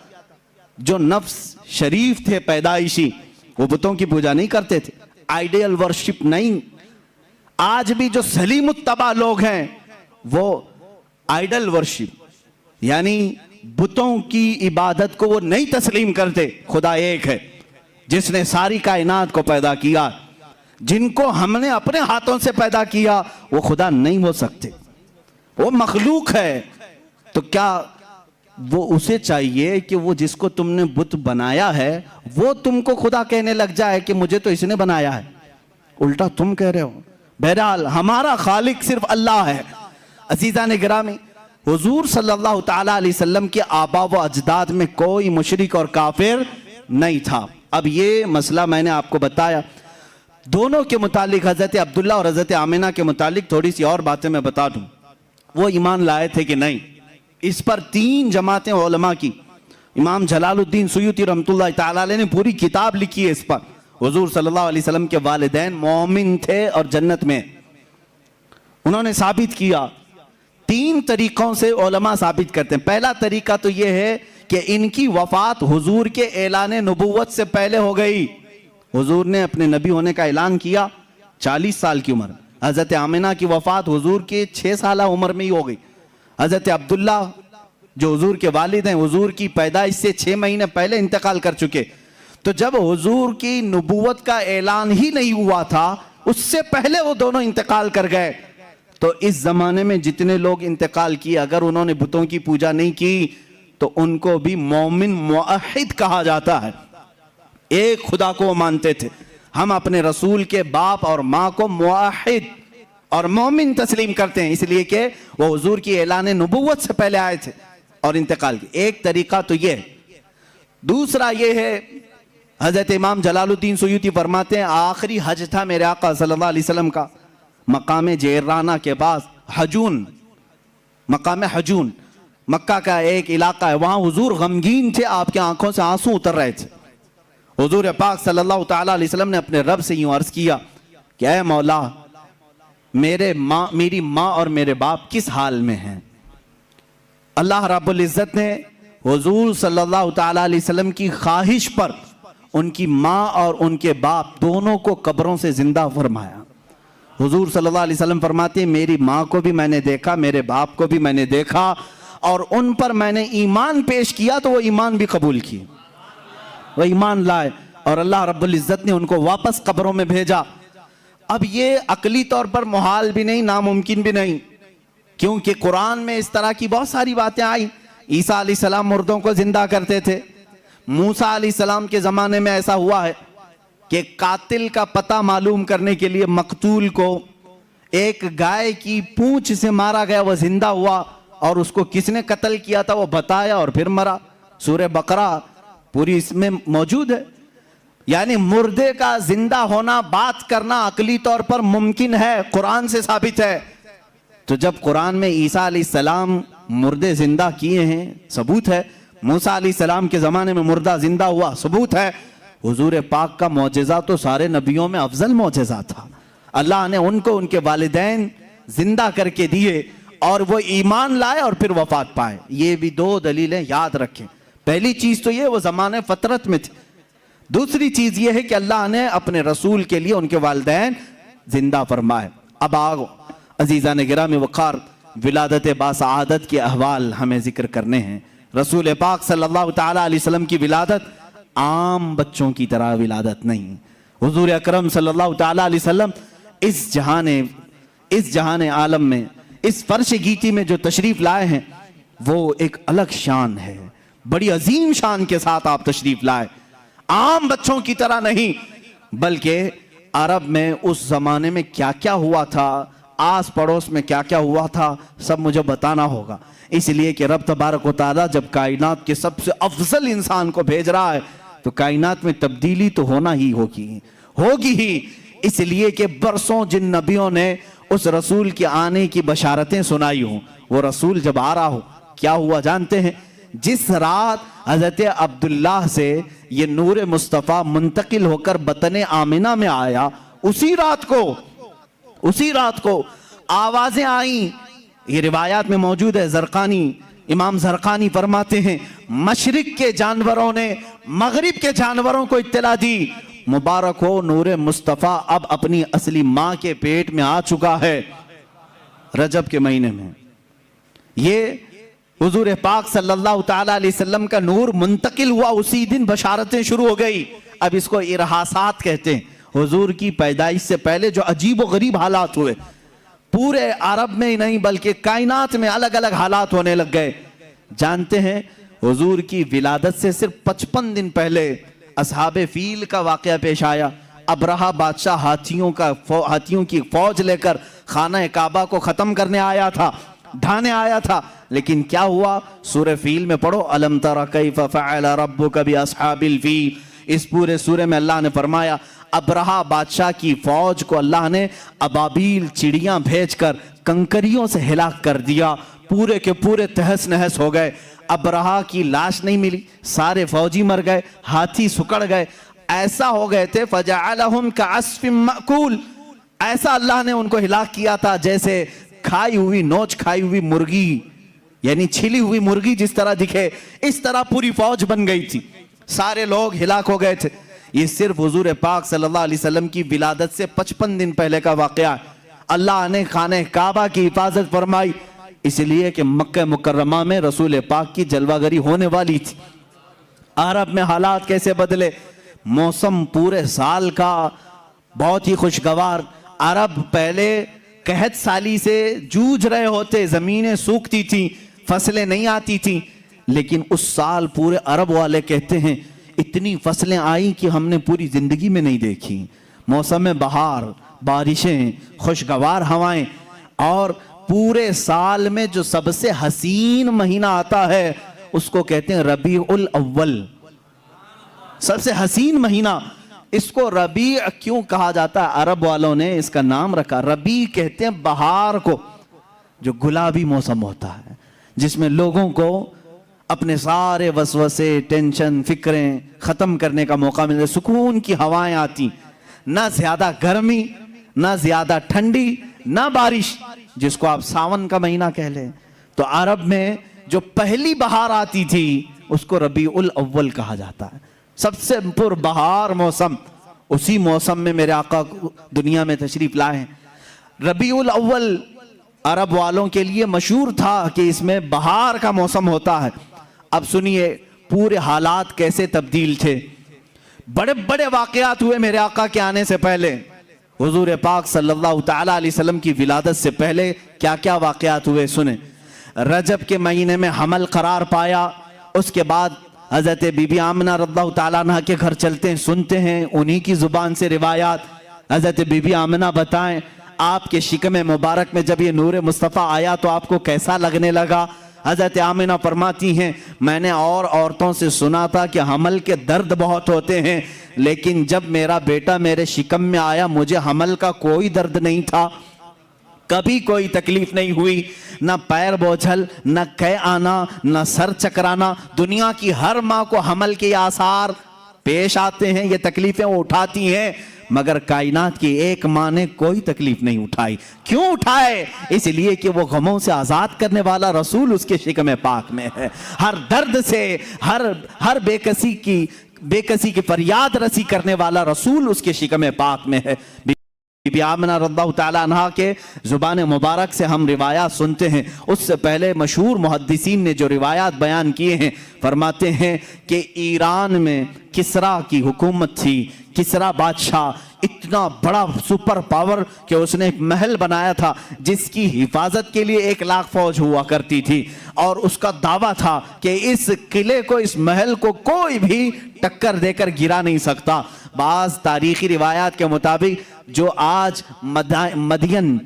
جو نفس شریف تھے پیدائشی، وہ بتوں کی پوجا نہیں کرتے تھے، آئیڈیل ورشپ نہیں۔ آج بھی جو سلیم الطبع لوگ ہیں وہ آئیڈل ورشپ یعنی بتوں کی عبادت کو وہ نہیں تسلیم کرتے۔ خدا ایک ہے جس نے ساری کائنات کو پیدا کیا، جن کو ہم نے اپنے ہاتھوں سے پیدا کیا، وہ خدا نہیں ہو سکتے، وہ مخلوق ہے۔ تو کیا وہ اسے چاہیے کہ وہ جس کو تم نے بت بنایا ہے وہ تم کو خدا کہنے لگ جائے کہ مجھے تو اس نے بنایا ہے؟ الٹا تم کہہ رہے ہو۔ بہرحال ہمارا خالق صرف اللہ ہے۔ عزیزان گرامی، حضور صلی اللہ تعالیٰ علیہ وسلم کے آبا و اجداد میں کوئی مشرک اور کافر نہیں تھا۔ اب یہ مسئلہ میں نے آپ کو بتایا۔ دونوں کے متعلق، حضرت عبداللہ اور حضرت آمنہ کے متعلق تھوڑی سی اور باتیں میں بتا دوں، وہ ایمان لائے تھے کہ نہیں۔ اس پر 3 جماعتیں علماء کی، امام جلال الدین سیوطی رحمۃ اللہ تعالیٰ علیہ نے پوری کتاب لکھی ہے اس پر۔ حضور صلی اللہ علیہ وسلم کے والدین مومن تھے اور جنت میں۔ انہوں نے ثابت کیا، 3 طریقوں سے علماء ثابت کرتے ہیں۔ پہلا طریقہ تو یہ ہے کہ ان کی وفات حضور کے اعلان نبوت سے پہلے ہو گئی۔ حضور نے اپنے نبی ہونے کا اعلان کیا 40 سال کی عمر۔ حضرت آمنہ کی وفات حضور کے 6 سالہ عمر میں ہی ہو گئی۔ حضرت عبداللہ جو حضور کے والد ہیں، حضور کی پیدائش سے 6 مہینے پہلے انتقال کر چکے۔ تو جب حضور کی نبوت کا اعلان ہی نہیں ہوا تھا، اس سے پہلے وہ دونوں انتقال کر گئے۔ تو اس زمانے میں جتنے لوگ انتقال کیے، اگر انہوں نے بتوں کی پوجا نہیں کی تو ان کو بھی مومن موحد کہا جاتا ہے، ایک خدا کو وہ مانتے تھے۔ ہم اپنے رسول کے باپ اور ماں کو موحد اور مومن تسلیم کرتے ہیں، اس لیے کہ وہ حضور کی اعلان نبوت سے پہلے آئے تھے اور انتقال کی۔ ایک طریقہ تو یہ ہے۔ دوسرا یہ ہے، حضرت امام جلال الدین سیوطی فرماتے ہیں آخری حج تھا میرے آقا صلی اللہ علیہ وسلم کا، مقام جیرانہ کے پاس حجون، مقام حجون مکہ کا ایک علاقہ ہے، وہاں حضور غمگین تھے، آپ کے آنکھوں سے آنسو اتر رہے تھے۔ حضور پاک صلی اللہ تعالیٰ علیہ وسلم نے اپنے رب سے یوں عرض کیا کہ اے مولا، میری ماں اور میرے باپ کس حال میں ہیں؟ اللہ رب العزت نے حضور صلی اللہ تعالیٰ علیہ وسلم کی خواہش پر ان کی ماں اور ان کے باپ دونوں کو قبروں سے زندہ فرمایا۔ حضور صلی اللہ علیہ وسلم فرماتے ہیں میری ماں کو بھی میں نے دیکھا، میرے باپ کو بھی میں نے دیکھا، اور ان پر میں نے ایمان پیش کیا تو وہ ایمان بھی قبول کیے، وہ ایمان لائے، اور اللہ رب العزت نے ان کو واپس قبروں میں بھیجا۔ اب یہ عقلی طور پر محال بھی نہیں، ناممکن بھی نہیں، کیونکہ قرآن میں اس طرح کی بہت ساری باتیں آئیں۔ عیسیٰ علیہ السلام مردوں کو زندہ کرتے تھے، موسیٰ علیہ السلام کے زمانے میں ایسا ہوا ہے کہ قاتل کا پتہ معلوم کرنے کے لیے مقتول کو ایک گائے کی پونچھ سے مارا گیا، وہ زندہ ہوا، اور اس کو کس نے قتل کیا تھا وہ بتایا اور پھر مرا۔ سورہ بقرہ پوری اس میں موجود ہے۔ یعنی مردے کا زندہ ہونا، بات کرنا عقلی طور پر ممکن ہے، قرآن سے ثابت ہے۔ تو جب قرآن میں عیسیٰ علیہ السلام مردے زندہ کیے ہیں، ثبوت ہے۔ موسیٰ علیہ السلام کے زمانے میں مردہ زندہ ہوا، ثبوت ہے۔ حضور پاک کا معجزہ تو سارے نبیوں میں افضل معجزہ تھا، اللہ نے ان کو ان کے والدین زندہ کر کے دیے اور وہ ایمان لائے اور پھر وفات پائے۔ یہ بھی دو دلیلیں یاد رکھیں۔ پہلی چیز تو یہ وہ زمانے فطرت میں تھے، دوسری چیز یہ ہے کہ اللہ نے اپنے رسول کے لیے ان کے والدین زندہ فرمائے۔ اب آگو عزیزان گرامی وقار، ولادت باسعادت کے احوال ہمیں ذکر کرنے ہیں۔ رسول پاک صلی اللہ تعالیٰ علیہ وسلم کی ولادت عام بچوں کی طرح ولادت نہیں۔ حضور اکرم صلی اللہ تعالیٰ علیہ وسلم اس جہان عالم میں، اس فرش گیتی میں جو تشریف لائے ہیں وہ ایک الگ شان ہے، بڑی عظیم شان کے ساتھ آپ تشریف لائے، عام بچوں کی طرح نہیں، بلکہ عرب میں اس زمانے میں کیا کیا ہوا تھا، آس پڑوس میں کیا کیا ہوا تھا، سب مجھے بتانا ہوگا۔ اس لیے کہ رب تبارک و تعالیٰ جب کائنات کے سب سے افضل انسان کو بھیج رہا ہے تو کائنات میں تبدیلی تو ہونا ہی ہوگی ہی، اس لیے کہ برسوں جن نبیوں نے اس رسول کے آنے کی بشارتیں سنائی ہوں، وہ رسول جب آ رہا ہو کیا ہوا جانتے ہیں؟ جس رات حضرت عبداللہ سے یہ نور مصطفیٰ منتقل ہو کر بطن آمنہ میں آیا، اسی رات کو آوازیں آئیں۔ یہ روایات میں موجود ہے، امام زرقانی فرماتے ہیں مشرق کے جانوروں نے مغرب کے جانوروں کو اطلاع دی، مبارک ہو نور مصطفیٰ اب اپنی اصلی ماں کے پیٹ میں آ چکا ہے۔ رجب کے مہینے میں یہ حضور پاک صلی اللہ تعالیٰ علیہ وسلم کا نور منتقل ہوا، اسی دن بشارتیں شروع ہو گئی۔ اب اس کو ارحاسات کہتے ہیں۔ حضور کی پیدائش سے پہلے جو عجیب و غریب حالات ہوئے، پورے عرب میں ہی نہیں بلکہ کائنات میں الگ الگ حالات ہونے لگ گئے۔ جانتے ہیں حضور کی ولادت سے صرف 55 دن پہلے اصحاب فیل کا واقعہ پیش آیا۔ ابرہہ بادشاہ ہاتھیوں کی فوج لے کر خانہ کعبہ کو ختم کرنے آیا تھا، ڈھانے آیا تھا، لیکن کیا ہوا؟ سورہ فیل میں پڑھو، الم تر کیف فعل ربک باصحاب الفیل۔ اس پورے سورے میں اللہ نے فرمایا ابرہہ بادشاہ کی فوج کو اللہ نے ابابیل چڑیاں بھیج کر کنکریوں سے ہلاک کر دیا، پورے کے پورے تہس نہس ہو گئے۔ ابرہہ کی لاش نہیں ملی، سارے فوجی مر گئے، ہاتھی سکڑ گئے، ایسا ہو گئے تھے فجعلہم کعصف مأکول، ایسا اللہ نے ان کو ہلاک کیا تھا جیسے نوچ کھائی ہوئی مرغی، یعنی چھلی ہوئی مرغی جس طرح دکھے، اس طرح پوری فوج بن گئی تھی، سارے لوگ ہلاک ہو گئے تھے۔ یہ صرف حضور پاک صلی اللہ علیہ وسلم کی ولادت سے 55 دن پہلے کا واقعہ ہے۔ اللہ نے خانہ کعبہ کی حفاظت فرمائی، اس لیے کہ مکہ مکرمہ میں رسول پاک کی جلوہ گری ہونے والی تھی۔ عرب میں حالات کیسے بدلے؟ موسم پورے سال کا بہت ہی خوشگوار۔ عرب پہلے قحط سالی سے جوجھ رہے ہوتے، زمینیں سوکھتی تھیں، فصلیں نہیں آتی تھیں، لیکن اس سال پورے عرب والے کہتے ہیں اتنی فصلیں آئیں کہ ہم نے پوری زندگی میں نہیں دیکھی. موسم بہار، بارشیں، خوشگوار ہوائیں، اور پورے سال میں جو سب سے حسین مہینہ آتا ہے اس کو کہتے ہیں ربیع الاول. سب سے حسین مہینہ. اس کو ربیع کیوں کہا جاتا ہے؟ عرب والوں نے اس کا نام رکھا. ربیع کہتے ہیں بہار کو، جو گلابی موسم ہوتا ہے، جس میں لوگوں کو اپنے سارے وسوسے، ٹینشن، فکریں ختم کرنے کا موقع ملے. سکون کی ہوائیں آتی، نہ زیادہ گرمی، نہ زیادہ ٹھنڈی، نہ بارش، جس کو آپ ساون کا مہینہ کہہ لیں. تو عرب میں جو پہلی بہار آتی تھی اس کو ربیع الاول کہا جاتا ہے. سب سے پر بہار موسم، اسی موسم میں میرے آقا دنیا میں تشریف لائے ہیں. ربیع الاول عرب والوں کے لیے مشہور تھا کہ اس میں بہار کا موسم ہوتا ہے. اب سنیے پورے حالات کیسے تبدیل تھے. بڑے بڑے واقعات ہوئے میرے آقا کے آنے سے پہلے. حضور پاک صلی اللہ تعالیٰ علیہ وسلم کی ولادت سے پہلے کیا کیا واقعات ہوئے سنیں. رجب کے مہینے میں حمل قرار پایا. اس کے بعد حضرت بی بی آمنہ رضی اللہ تعالیٰ عنہ کے گھر چلتے ہیں، سنتے ہیں انہی کی زبان سے روایات. حضرت بی بی آمنہ بتائیں آپ کے شکم مبارک میں جب یہ نور مصطفیٰ آیا تو آپ کو کیسا لگنے لگا. حضرت آمنہ فرماتی ہیں میں نے اور عورتوں سے سنا تھا کہ حمل کے درد بہت ہوتے ہیں، لیکن جب میرا بیٹا میرے شکم میں آیا مجھے حمل کا کوئی درد نہیں تھا، کبھی کوئی تکلیف نہیں ہوئی، نہ پیر بوجھل، نہ قے آنا، نہ سر چکرانا. دنیا کی ہر ماں کو حمل کے آثار پیش آتے ہیں، یہ تکلیفیں وہ اٹھاتی ہیں، مگر کائنات کی ایک ماں نے کوئی تکلیف نہیں اٹھائی. کیوں اٹھائے؟ اس لیے کہ وہ غموں سے آزاد کرنے والا رسول اس کے شکم پاک میں ہے. ہر درد سے، ہر بے کسی کی فریاد رسی کرنے والا رسول اس کے شکم پاک میں ہے. بی بی آمنہ رضی اللہ تعالیٰ عنہ کے زبان مبارک سے ہم روایات سنتے ہیں. اس سے پہلے مشہور محدثین نے جو روایات بیان کیے ہیں فرماتے ہیں کہ ایران میں کسرا کی حکومت تھی. کسرا بادشاہ اتنا بڑا سپر پاور کہ اس نے ایک محل بنایا تھا جس کی حفاظت کے لیے 1,00,000 فوج ہوا کرتی تھی، اور اس کا دعویٰ تھا کہ اس قلعے کو، اس محل کو کوئی بھی ٹکر دے کر گرا نہیں سکتا. بعض تاریخی روایات کے مطابق جو آج مدین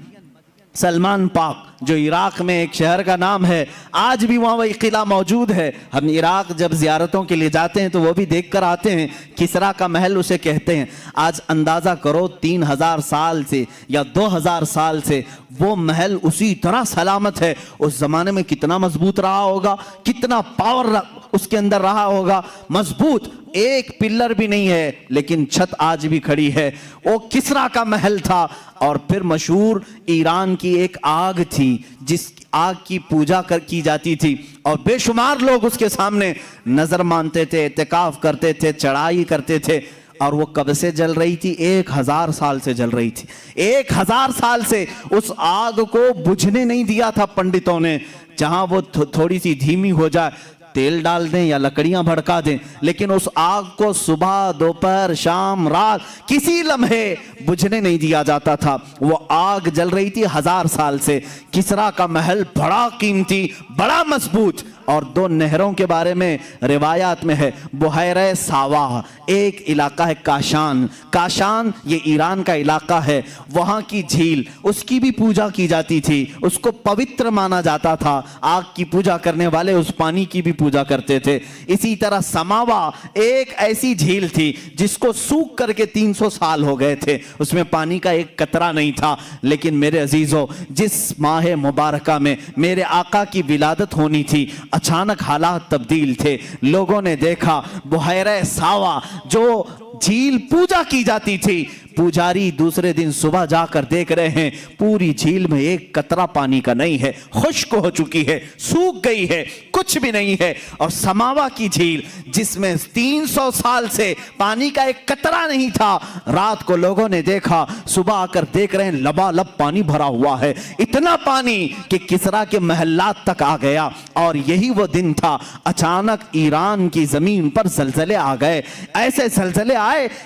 سلمان پاک جو عراق میں ایک شہر کا نام ہے، آج بھی وہاں وہی قلعہ موجود ہے. ہم عراق جب زیارتوں کے لیے جاتے ہیں تو وہ بھی دیکھ کر آتے ہیں. کسرا کا محل اسے کہتے ہیں. آج اندازہ کرو 3,000 سال سے یا 2,000 سال سے وہ محل اسی طرح سلامت ہے. اس زمانے میں کتنا مضبوط رہا ہوگا، کتنا پاور اس کے اندر رہا ہوگا. مضبوط، ایک پلر بھی نہیں ہے لیکن چھت آج بھی کھڑی ہے. وہ کسرا کا محل تھا. اور پھر مشہور ایران کی ایک آگ تھی جس آگ کی پوجا کی جاتی تھی، اور بے شمار لوگ اس کے سامنے نظر مانتے تھے، اعتکاف کرتے تھے، چڑھائی کرتے تھے. اور وہ کب سے جل رہی تھی؟ 1,000 سال سے جل رہی تھی. 1,000 سال سے اس آگ کو بجھنے نہیں دیا تھا پنڈتوں نے. جہاں وہ تھوڑی سی دھیمی ہو جائے تیل ڈال دیں یا لکڑیاں بھڑکا دیں، لیکن اس آگ کو صبح، دوپہر، شام، رات کسی لمحے بجھنے نہیں دیا جاتا تھا. وہ آگ جل رہی تھی 1,000 سال سے. کسرا کا محل بڑا قیمتی، بڑا مضبوط. اور 2 نہروں کے بارے میں روایات میں ہے. بحیرہ ساوا ایک علاقہ ہے کاشان. کاشان یہ ایران کا علاقہ ہے. وہاں کی جھیل، اس کی بھی پوجا کی جاتی تھی، اس کو پوتر مانا جاتا تھا. آگ کی پوجا کرنے والے اس پانی کی بھی پوجا کرتے تھے. اسی طرح سماوا ایک ایسی جھیل تھی جس کو سوکھ کر کے 300 سال ہو گئے تھے، اس میں پانی کا ایک قطرہ نہیں تھا. لیکن میرے عزیزو، جس ماہ مبارکہ میں میرے آقا کی ولادت ہونی تھی، اچانک حالات تبدیل تھے. لوگوں نے دیکھا بحیرہ ساوا جو جھیل پوجا کی جاتی تھی، پوجاری دوسرے دن صبح جا کر دیکھ رہے ہیں پوری جھیل میں ایک قطرہ پانی کا نہیں ہے، خشک ہو چکی ہے، سوکھ گئی ہے، کچھ بھی نہیں ہے. اور سماوا کی جھیل جس میں 300 سال سے پانی کا ایک قطرہ نہیں تھا، رات کو لوگوں نے دیکھا، صبح آ کر دیکھ رہے ہیں لبالب پانی بھرا ہوا ہے. اتنا پانی کہ کسرا کے محلات تک آ گیا. اور یہی وہ دن تھا اچانک ایران کی زمین پر زلزلے آ گئے. ایسے زلزلے آئے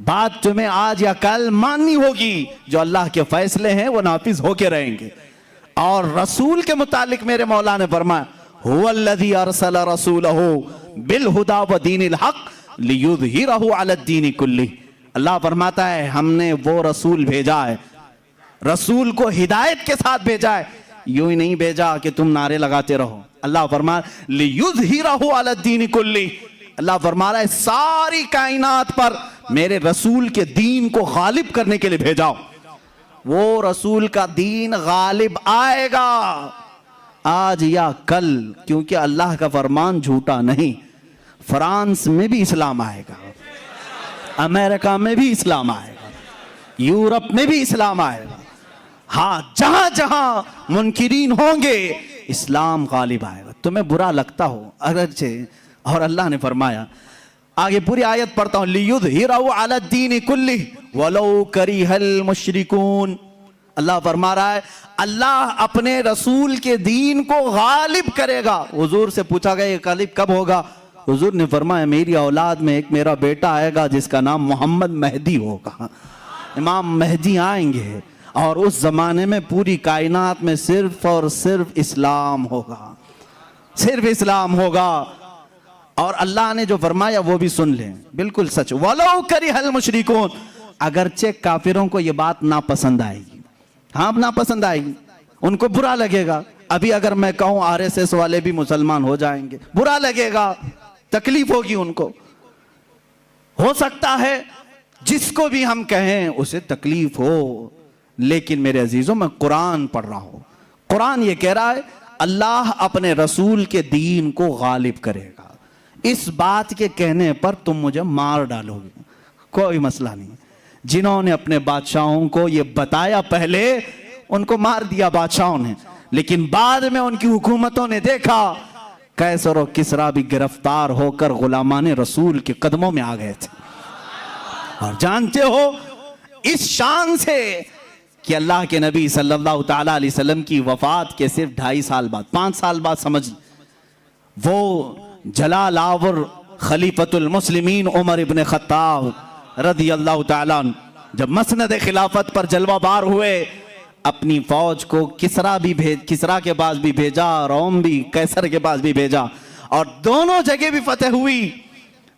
بات تمہیں آج یا کل ماننی ہوگی، جو اللہ کے فیصلے ہیں وہ نافذ ہو کے رہیں گے۔ اور رسول کے متعلق میرے مولا نے فرمایا هو الذی ارسل رسولہ بالہدی ودین الحق لیظہرہ علی الدین کلہ۔ اللہ فرماتا ہے ہم نے وہ رسول بھیجا ہے، رسول کو ہدایت کے ساتھ بھیجا ہے، یوں ہی نہیں بھیجا کہ تم نعرے لگاتے رہو۔ اللہ فرما لیظہرہ علی الدین کلہ، اللہ فرما رہا ہے ساری کائنات پر میرے رسول کے دین کو غالب کرنے کے لیے بھیجاؤ۔ وہ رسول کا دین غالب آئے گا آج یا کل، کیونکہ اللہ کا فرمان جھوٹا نہیں۔ فرانس میں بھی اسلام آئے گا، امریکہ میں بھی اسلام آئے گا، یورپ میں بھی اسلام آئے گا۔ ہاں جہاں جہاں منکرین ہوں گے اسلام غالب آئے گا، تمہیں برا لگتا ہو اگرچہ۔ اور اللہ نے فرمایا، آگے پوری آیت پڑھتا ہوں، لیظہرہ علی الدین کلہ ولو کرہ المشرکون۔ اللہ فرما رہا ہے اللہ اپنے رسول کے دین کو غالب کرے گا۔ حضور سے پوچھا گیا یہ غالب کب ہوگا؟ حضور نے فرمایا میری اولاد میں ایک میرا بیٹا آئے گا جس کا نام محمد مہدی ہوگا، امام مہدی آئیں گے، اور اس زمانے میں پوری کائنات میں صرف اور صرف اسلام ہوگا، صرف اسلام ہوگا۔ اور اللہ نے جو فرمایا وہ بھی سن لیں، بالکل سچ، وَلَوْ كَرِهَ الْمُشْرِكُونَ، اگرچہ کافروں کو یہ بات ناپسند آئے گی، ہاں ناپسند آئے گی، ان کو برا لگے گا۔ ابھی اگر میں کہوں RSS والے بھی مسلمان ہو جائیں گے، برا لگے گا، تکلیف ہوگی ان کو۔ ہو سکتا ہے جس کو بھی ہم کہیں اسے تکلیف ہو، لیکن میرے عزیزوں میں قرآن پڑھ رہا ہوں، قرآن یہ کہہ رہا ہے اللہ اپنے رسول کے دین کو غالب کرے گا۔ اس بات کے کہنے پر تم مجھے مار ڈالو گے، کوئی مسئلہ نہیں۔ جنہوں نے اپنے بادشاہوں کو یہ بتایا پہلے ان کو مار دیا بادشاہوں نے، لیکن بعد میں ان کی حکومتوں نے دیکھا، قیصر و کسریٰ بھی گرفتار ہو کر غلامان رسول کے قدموں میں آ گئے تھے۔ اور جانتے ہو اس شان سے کہ اللہ کے نبی صلی اللہ تعالیٰ علیہ وسلم کی وفات کے صرف 2.5 سال بعد، 5 سال بعد سمجھ، وہ جلال آور خلیفۃ المسلمین عمر ابن خطاب رضی اللہ تعالیٰ عنہ جب مسند خلافت پر جلوہ بار ہوئے، اپنی فوج کو کسریٰ کے پاس بھی بھیجا، روم بھی، قیصر کے پاس بھی بھیجا، اور دونوں جگہ بھی فتح ہوئی۔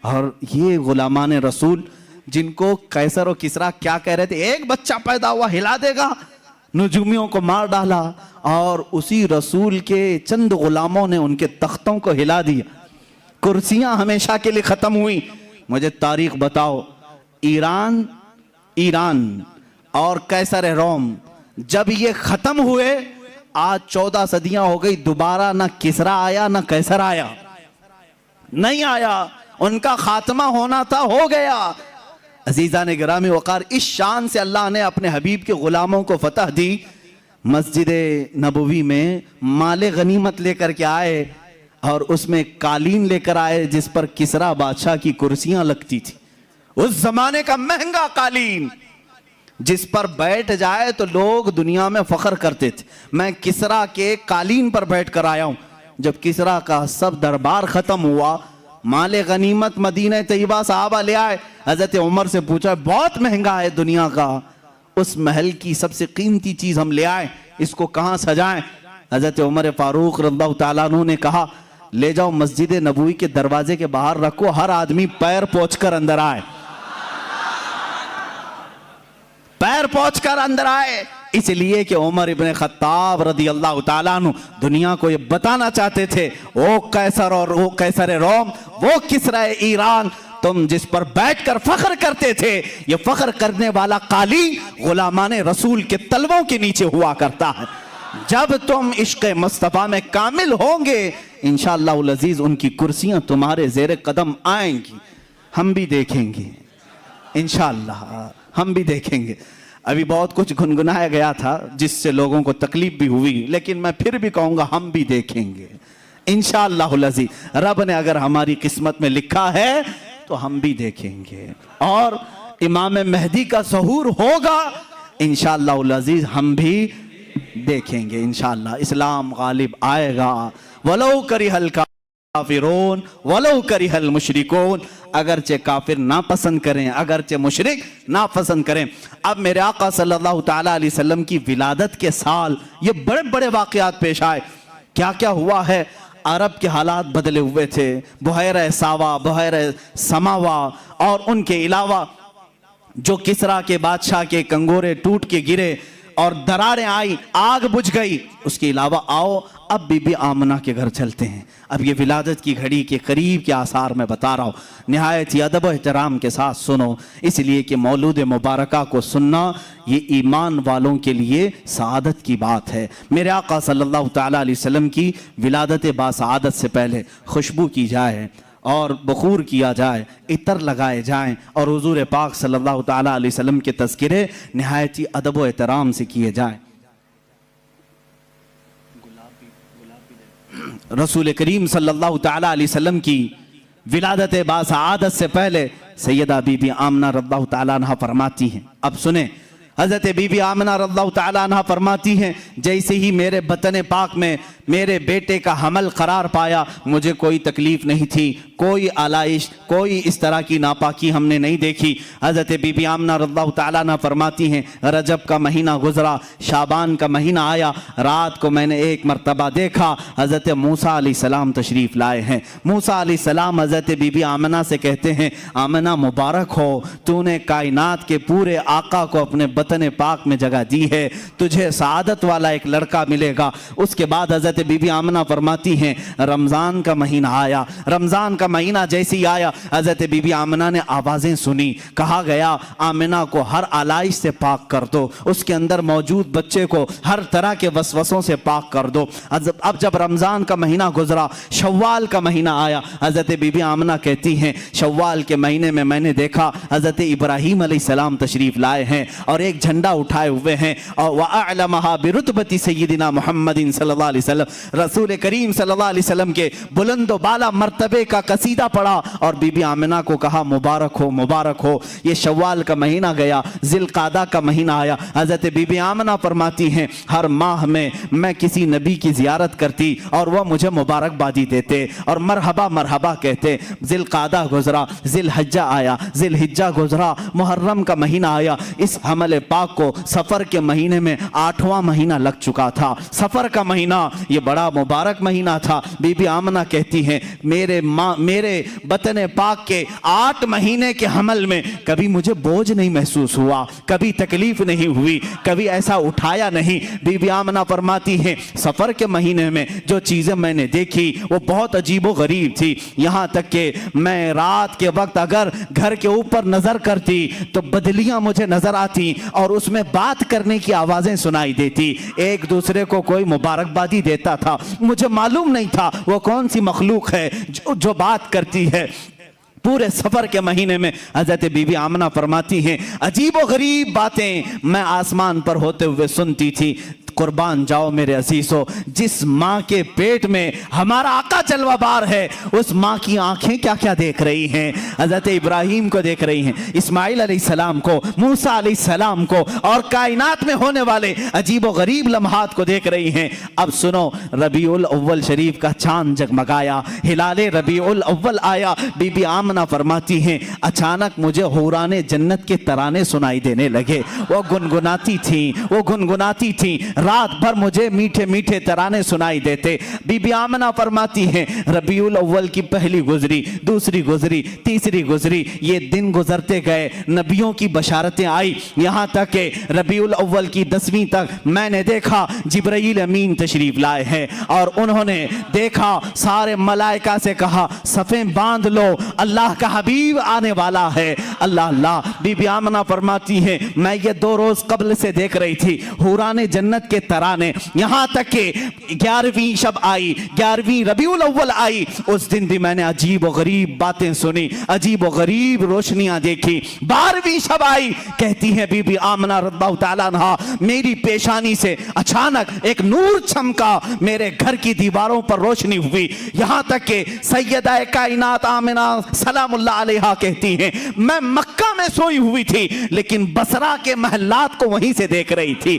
اور یہ غلامان رسول جن کو قیصر و کسریٰ کیا کہہ رہے تھے، ایک بچہ پیدا ہوا ہلا دے گا، نجومیوں کو مار ڈالا، اور اسی رسول کے چند غلاموں نے ان کے تختوں کو ہلا دیا، کرسیاں ہمیشہ کے لیے ختم ہوئی۔ مجھے تاریخ بتاؤ، ایران اور قیصر روم جب یہ ختم ہوئے، آج 14 صدیاں ہو گئی، دوبارہ نہ کسریٰ آیا نہ قیصر آیا، نہیں آیا، ان کا خاتمہ ہونا تھا، ہو گیا۔ عزیزان گرامی وقار، اس شان سے اللہ نے اپنے حبیب کے غلاموں کو فتح دی۔ مسجد نبوی میں مال غنیمت لے کر کے آئے، اور اس میں قالین لے کر آئے جس پر کسریٰ بادشاہ کی کرسیاں لگتی تھی، اس زمانے کا مہنگا قالین جس پر بیٹھ جائے تو لوگ دنیا میں فخر کرتے تھے۔ میں کسریٰ کے قالین پر بیٹھ کر آیا ہوں۔ جب کسریٰ کا سب دربار ختم ہوا، مال غنیمت مدینہ طیبہ صحابہ لے آئے، حضرت عمر سے پوچھا بہت مہنگا ہے دنیا کا، اس محل کی سب سے قیمتی چیز ہم لے آئے، اس کو کہاں سجائیں؟ حضرت عمر فاروق رضی اللہ تعالیٰ عنہ نے کہا لے جاؤ مسجد نبوی کے دروازے کے باہر رکھو، ہر آدمی پیر پوچھ کر اندر آئے، پیر پوچھ کر اندر آئے، اس لیے کہ عمر ابن خطاب رضی اللہ تعالیٰ عنہ دنیا کو یہ بتانا چاہتے تھے، وہ قیصر اور وہ قیصر روم، وہ کسریٰ ایران، تم جس پر بیٹھ کر فخر کرتے تھے، یہ فخر کرنے والا قالین غلامان رسول کے تلووں کے نیچے ہوا کرتا ہے۔ جب تم عشق مصطفیٰ میں کامل ہوں گے، انشاءاللہ العزیز ان کی کرسیاں تمہارے زیر قدم آئیں گی، ہم بھی دیکھیں گے، انشاءاللہ ہم بھی دیکھیں گے۔ ابھی بہت کچھ گنگنایا گیا تھا جس سے لوگوں کو تکلیف بھی ہوئی، لیکن میں پھر بھی کہوں گا ہم بھی دیکھیں گے انشاءاللہ العزیز۔ رب نے اگر ہماری قسمت میں لکھا ہے تو ہم بھی دیکھیں گے، اور امام مہدی کا ظہور ہوگا انشاءاللہ العزیز، ہم بھی دیکھیں گے انشاءاللہ۔ اسلام غالب آئے گا، وَلَوْ كَرِهَ الْكَافِرُونَ وَلَوْ كَرِهَ الْمُشْرِكُونَ۔ اگرچہ کافر ناپسند کریں، اگرچہ مشرک ناپسند کریں۔ اب میرے آقا صلی اللہ تعالیٰ علیہ وسلم کی ولادت کے سال یہ بڑے بڑے واقعات پیش آئے۔ کیا کیا ہوا ہے؟ عرب کے حالات بدلے ہوئے تھے، بحیرہ ساوا، بحیرہ سماوا، اور ان کے علاوہ جو کسرا کے بادشاہ کے کنگورے ٹوٹ کے گرے اور دراریں آئی، آگ بجھ گئی، اس کے علاوہ آؤ اب بی بی آمنہ کے گھر چلتے ہیں۔ اب یہ ولادت کی گھڑی کے قریب کے آثار میں بتا رہا ہوں، نہایت ہی ادب و احترام کے ساتھ سنو، اس لیے کہ مولود مبارکہ کو سننا یہ ایمان والوں کے لیے سعادت کی بات ہے۔ میرے آقا صلی اللہ تعالیٰ علیہ وسلم کی ولادت باسعادت سے پہلے خوشبو کی جائے اور بخور کیا جائے، عطر لگائے جائیں، اور حضور پاک صلی اللہ تعالیٰ علیہ وسلم کے تذکرے نہایت ہی ادب و احترام سے کیے جائیں۔ رسول کریم صلی اللہ تعالیٰ علیہ وسلم کی ولادت باسعادت سے پہلے سیدہ بی بی آمنہ رضی اللہ تعالیٰ عنہ فرماتی ہیں، اب سنیں، حضرت بی بی آمنہ رضی اللہ تعالیٰ عنہ فرماتی ہیں، جیسے ہی میرے بطن پاک میں میرے بیٹے کا حمل قرار پایا، مجھے کوئی تکلیف نہیں تھی، کوئی آلائش، کوئی اس طرح کی ناپاکی ہم نے نہیں دیکھی۔ حضرت بی بی آمنہ رضی اللہ تعالیٰ عنہ فرماتی ہیں، رجب کا مہینہ گزرا، شعبان کا مہینہ آیا، رات کو میں نے ایک مرتبہ دیکھا حضرت موسیٰ علیہ السلام تشریف لائے ہیں۔ موسیٰ علیہ السلام حضرت بی بی آمنہ سے کہتے ہیں، آمنہ مبارک ہو، تو نے کائنات کے پورے آقا کو اپنے بطن پاک میں جگہ دی ہے، تجھے سعادت والا ایک لڑکا ملے گا۔ اس کے بعد حضرت بی بی آمنہ فرماتی ہیں، رمضان کا مہینہ آیا، رمضان کا مہینہ جیسے ہی آیا، حضرت بی بی آمنہ نے آوازیں سنی، کہا گیا آمنہ کو ہر آلائش سے پاک کر دو، اس کے اندر موجود بچے کو ہر طرح کے وسوسوں سے پاک کر دو۔ اب جب رمضان کا مہینہ گزرا، شوال کا مہینہ آیا، حضرت بی بی آمنہ کہتی ہیں، شوال کے مہینے میں میں نے دیکھا حضرت ابراہیم علیہ السلام تشریف لائے ہیں اور ایک جھنڈا اٹھائے ہوئے ہیں، اور وَأَعْلَمَهَا بِرُتْبَةِ سَيِّدِنَا محمد صلی اللہ علیہ وسلم، رسول کریم صلی اللہ علیہ وسلم کے بلند و بالا مرتبے کا قصیدہ پڑھا اور بی بی آمنہ کو کہا مبارک ہو، مبارک ہو۔ یہ شوال کا مہینہ گیا، ذی القعدہ کا مہینہ آیا، حضرت بی بی آمنہ فرماتی ہیں، ہر ماہ میں کسی نبی کی زیارت کرتی اور وہ مجھے مبارکبادی دیتے اور مرحبا مرحبا کہتے۔ ذی القعدہ گزرا، ذی الحجہ آیا، ذی الحجہ گزرا، محرم کا مہینہ آیا، اس حمل پاک کو صفر کے مہینے میں 8واں مہینہ لگ چکا تھا۔ صفر کا مہینہ یہ بڑا مبارک مہینہ تھا۔ بی بی آمنہ کہتی ہیں، میرے بطن پاک کے 8 مہینے کے حمل میں کبھی مجھے بوجھ نہیں محسوس ہوا، کبھی تکلیف نہیں ہوئی، کبھی ایسا اٹھایا نہیں۔ بی بی آمنہ فرماتی ہیں، صفر کے مہینے میں جو چیزیں میں نے دیکھی وہ بہت عجیب و غریب تھی، یہاں تک کہ میں رات کے وقت اگر گھر کے اوپر نظر کرتی تو بدلیاں مجھے نظر آتی اور اس میں بات کرنے کی آوازیں سنائی دیتی، ایک دوسرے کو کوئی مبارکبادی دیتا تھا، مجھے معلوم نہیں تھا وہ کون سی مخلوق ہے جو بات کرتی ہے۔ پورے صفر کے مہینے میں حضرت بی بی آمنہ فرماتی ہیں، عجیب و غریب باتیں میں آسمان پر ہوتے ہوئے سنتی تھی۔ قربان جاؤ میرے عزیزو، جس ماں کے پیٹ میں ہمارا آقا جلوہ بار ہے، اس ماں کی آنکھیں کیا کیا دیکھ رہی ہیں؟ حضرت ابراہیم کو دیکھ رہی ہیں، اسماعیل علیہ السلام کو، موسیٰ علیہ السلام کو، اور کائنات میں ہونے والے عجیب و غریب لمحات کو دیکھ رہی ہیں۔ اب سنو، ربیع الاول شریف کا چاند جگمگایا، ہلال ربیع الاول آیا، بی بی آمنہ فرماتی ہیں، اچانک مجھے حوران جنت کے ترانے سنائی دینے لگے، وہ گنگناتی تھیں، رات بھر مجھے میٹھے میٹھے ترانے سنائی دیتے۔ بی بی آمنہ فرماتی ہیں، ربیع الاول کی پہلی گزری، دوسری گزری، تیسری گزری، یہ دن گزرتے گئے، نبیوں کی بشارتیں آئی، یہاں تک کہ ربیع الاول کی 10ویں تک میں نے دیکھا جبرائیل امین تشریف لائے ہیں اور انہوں نے دیکھا، سارے ملائکہ سے کہا صفیں باندھ لو، اللہ کا حبیب آنے والا ہے۔ اللہ، بی بی آمنہ فرماتی ہیں، میں یہ 2 روز قبل سے دیکھ رہی تھی حوران جنت کے ترانے، یہاں تک کہ 11ویں شب آئی، 11ویں ربیع الاول آئی، اس دن بھی میں نے عجیب و غریب باتیں سنی، عجیب و غریب روشنیاں دیکھی۔ 12ویں شب آئی، کہتی ہیں بی بی آمنہ رضی اللہ تعالیٰ عنہا، میری پیشانی سے اچانک ایک نور چمکا، میرے گھر کی دیواروں پر روشنی ہوئی، یہاں تک کہ سیدہ کائنات آمنہ سلام اللہ علیہا کہتی ہیں، میں مکہ میں سوئی ہوئی تھی لیکن بصرہ کے محلات کو وہیں سے دیکھ رہی تھی،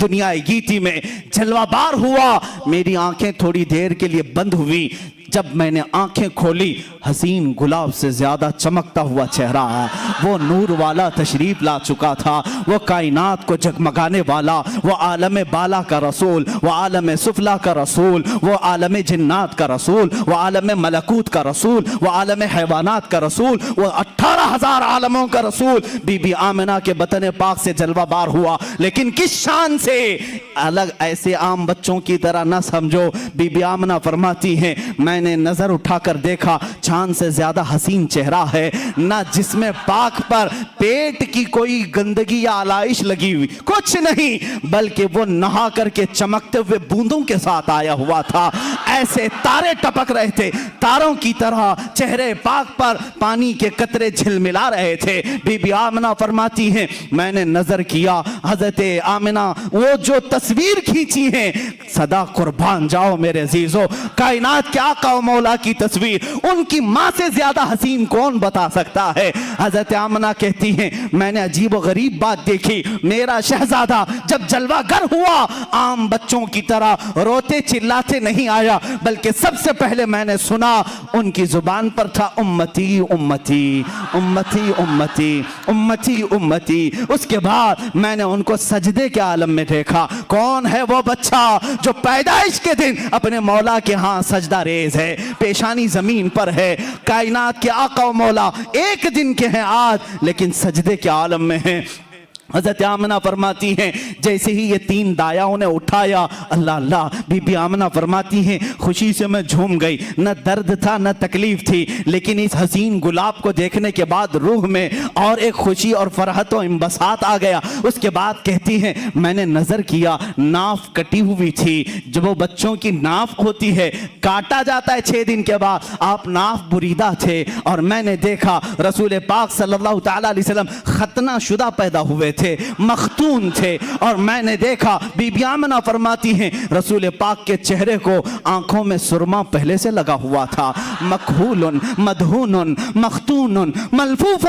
دنیا گیتی میں جلوہ بار ہوا. میری آنکھیں تھوڑی دیر کے لیے بند ہوئی. جب میں نے آنکھیں کھولی حسین گلاب سے زیادہ چمکتا ہوا چہرہ, وہ نور والا تشریف لا چکا تھا, وہ کائنات کو جگمگانے والا, وہ عالم بالا کا رسول, وہ عالم سفلا کا رسول, وہ عالم جنات کا رسول, وہ عالم ملکوت کا رسول, وہ عالم حیوانات کا رسول, وہ 18,000 عالموں کا رسول بی بی آمنہ کے بطن پاک سے جلوہ بار ہوا. لیکن کس شان سے؟ الگ ایسے عام بچوں کی طرح نہ سمجھو. بی بی آمنہ فرماتی ہیں میں نے نظر اٹھا کر دیکھا چاند سے زیادہ حسین چہرہ ہے, نہ جسم پاک پر پیٹ کی کوئی گندگی یا آلائش لگی ہوئی, کچھ نہیں, بلکہ وہ نہا کر کے چمکتے ہوئے بوندوں کے ساتھ آیا ہوا تھا. ایسے تارے ٹپک رہے تھے, تاروں کی طرح چہرے پاک پر پانی کے قطرے جھلملا رہے تھے. بی بی آمنہ فرماتی ہیں میں نے نظر کیا حضرت آمنہ وہ جو تصویر کھینچی ہیں, صدا قربان جاؤ میرے عزیزو, کائنات کے آقا و مولا کی تصویر, ان کی ماں سے زیادہ حسین کون بتا سکتا ہے؟ حضرت آمنہ کہتی ہیں میں نے عجیب و غریب بات دیکھی, میرا شہزادہ جب جلوہ گر ہوا عام بچوں کی طرح روتے چلاتے نہیں آیا, بلکہ سب سے پہلے میں نے سنا ان کی زبان پر تھا امتی امتی امتی امتی امتی امتی. اس کے بعد میں نے ان کو سجدے کے عالم میں دیکھا. کون ہے وہ بچہ جو پیدائش کے دن اپنے مولا کے ہاں سجدہ ریز ہے, پیشانی زمین پر ہے, کائنات کے آقا و مولا ایک دن کے ہیں آج لیکن سجدے کے عالم میں ہیں. حضرت آمنہ فرماتی ہیں جیسے ہی یہ 3 دایاؤں نے اٹھایا, اللہ اللہ, بی بی آمنہ فرماتی ہیں خوشی سے میں جھوم گئی, نہ درد تھا نہ تکلیف تھی, لیکن اس حسین گلاب کو دیکھنے کے بعد روح میں اور ایک خوشی اور فرحت و انبساط آ گیا. اس کے بعد کہتی ہیں میں نے نظر کیا ناف کٹی ہوئی تھی, جب وہ بچوں کی ناف ہوتی ہے کاٹا جاتا ہے 6 دن کے بعد, آپ ناف بریدہ تھے, اور میں نے دیکھا رسول پاک صلی اللہ تعالی علیہ وسلم ختنہ شدہ پیدا ہوئے تھے, مختون تھے, اور میں نے دیکھا. بی بی آمنہ فرماتی ہیں رسول پاک کے چہرے کو آنکھوں میں سرما پہلے سے لگا ہوا تھا, مکحول مدہون مختون ملفوف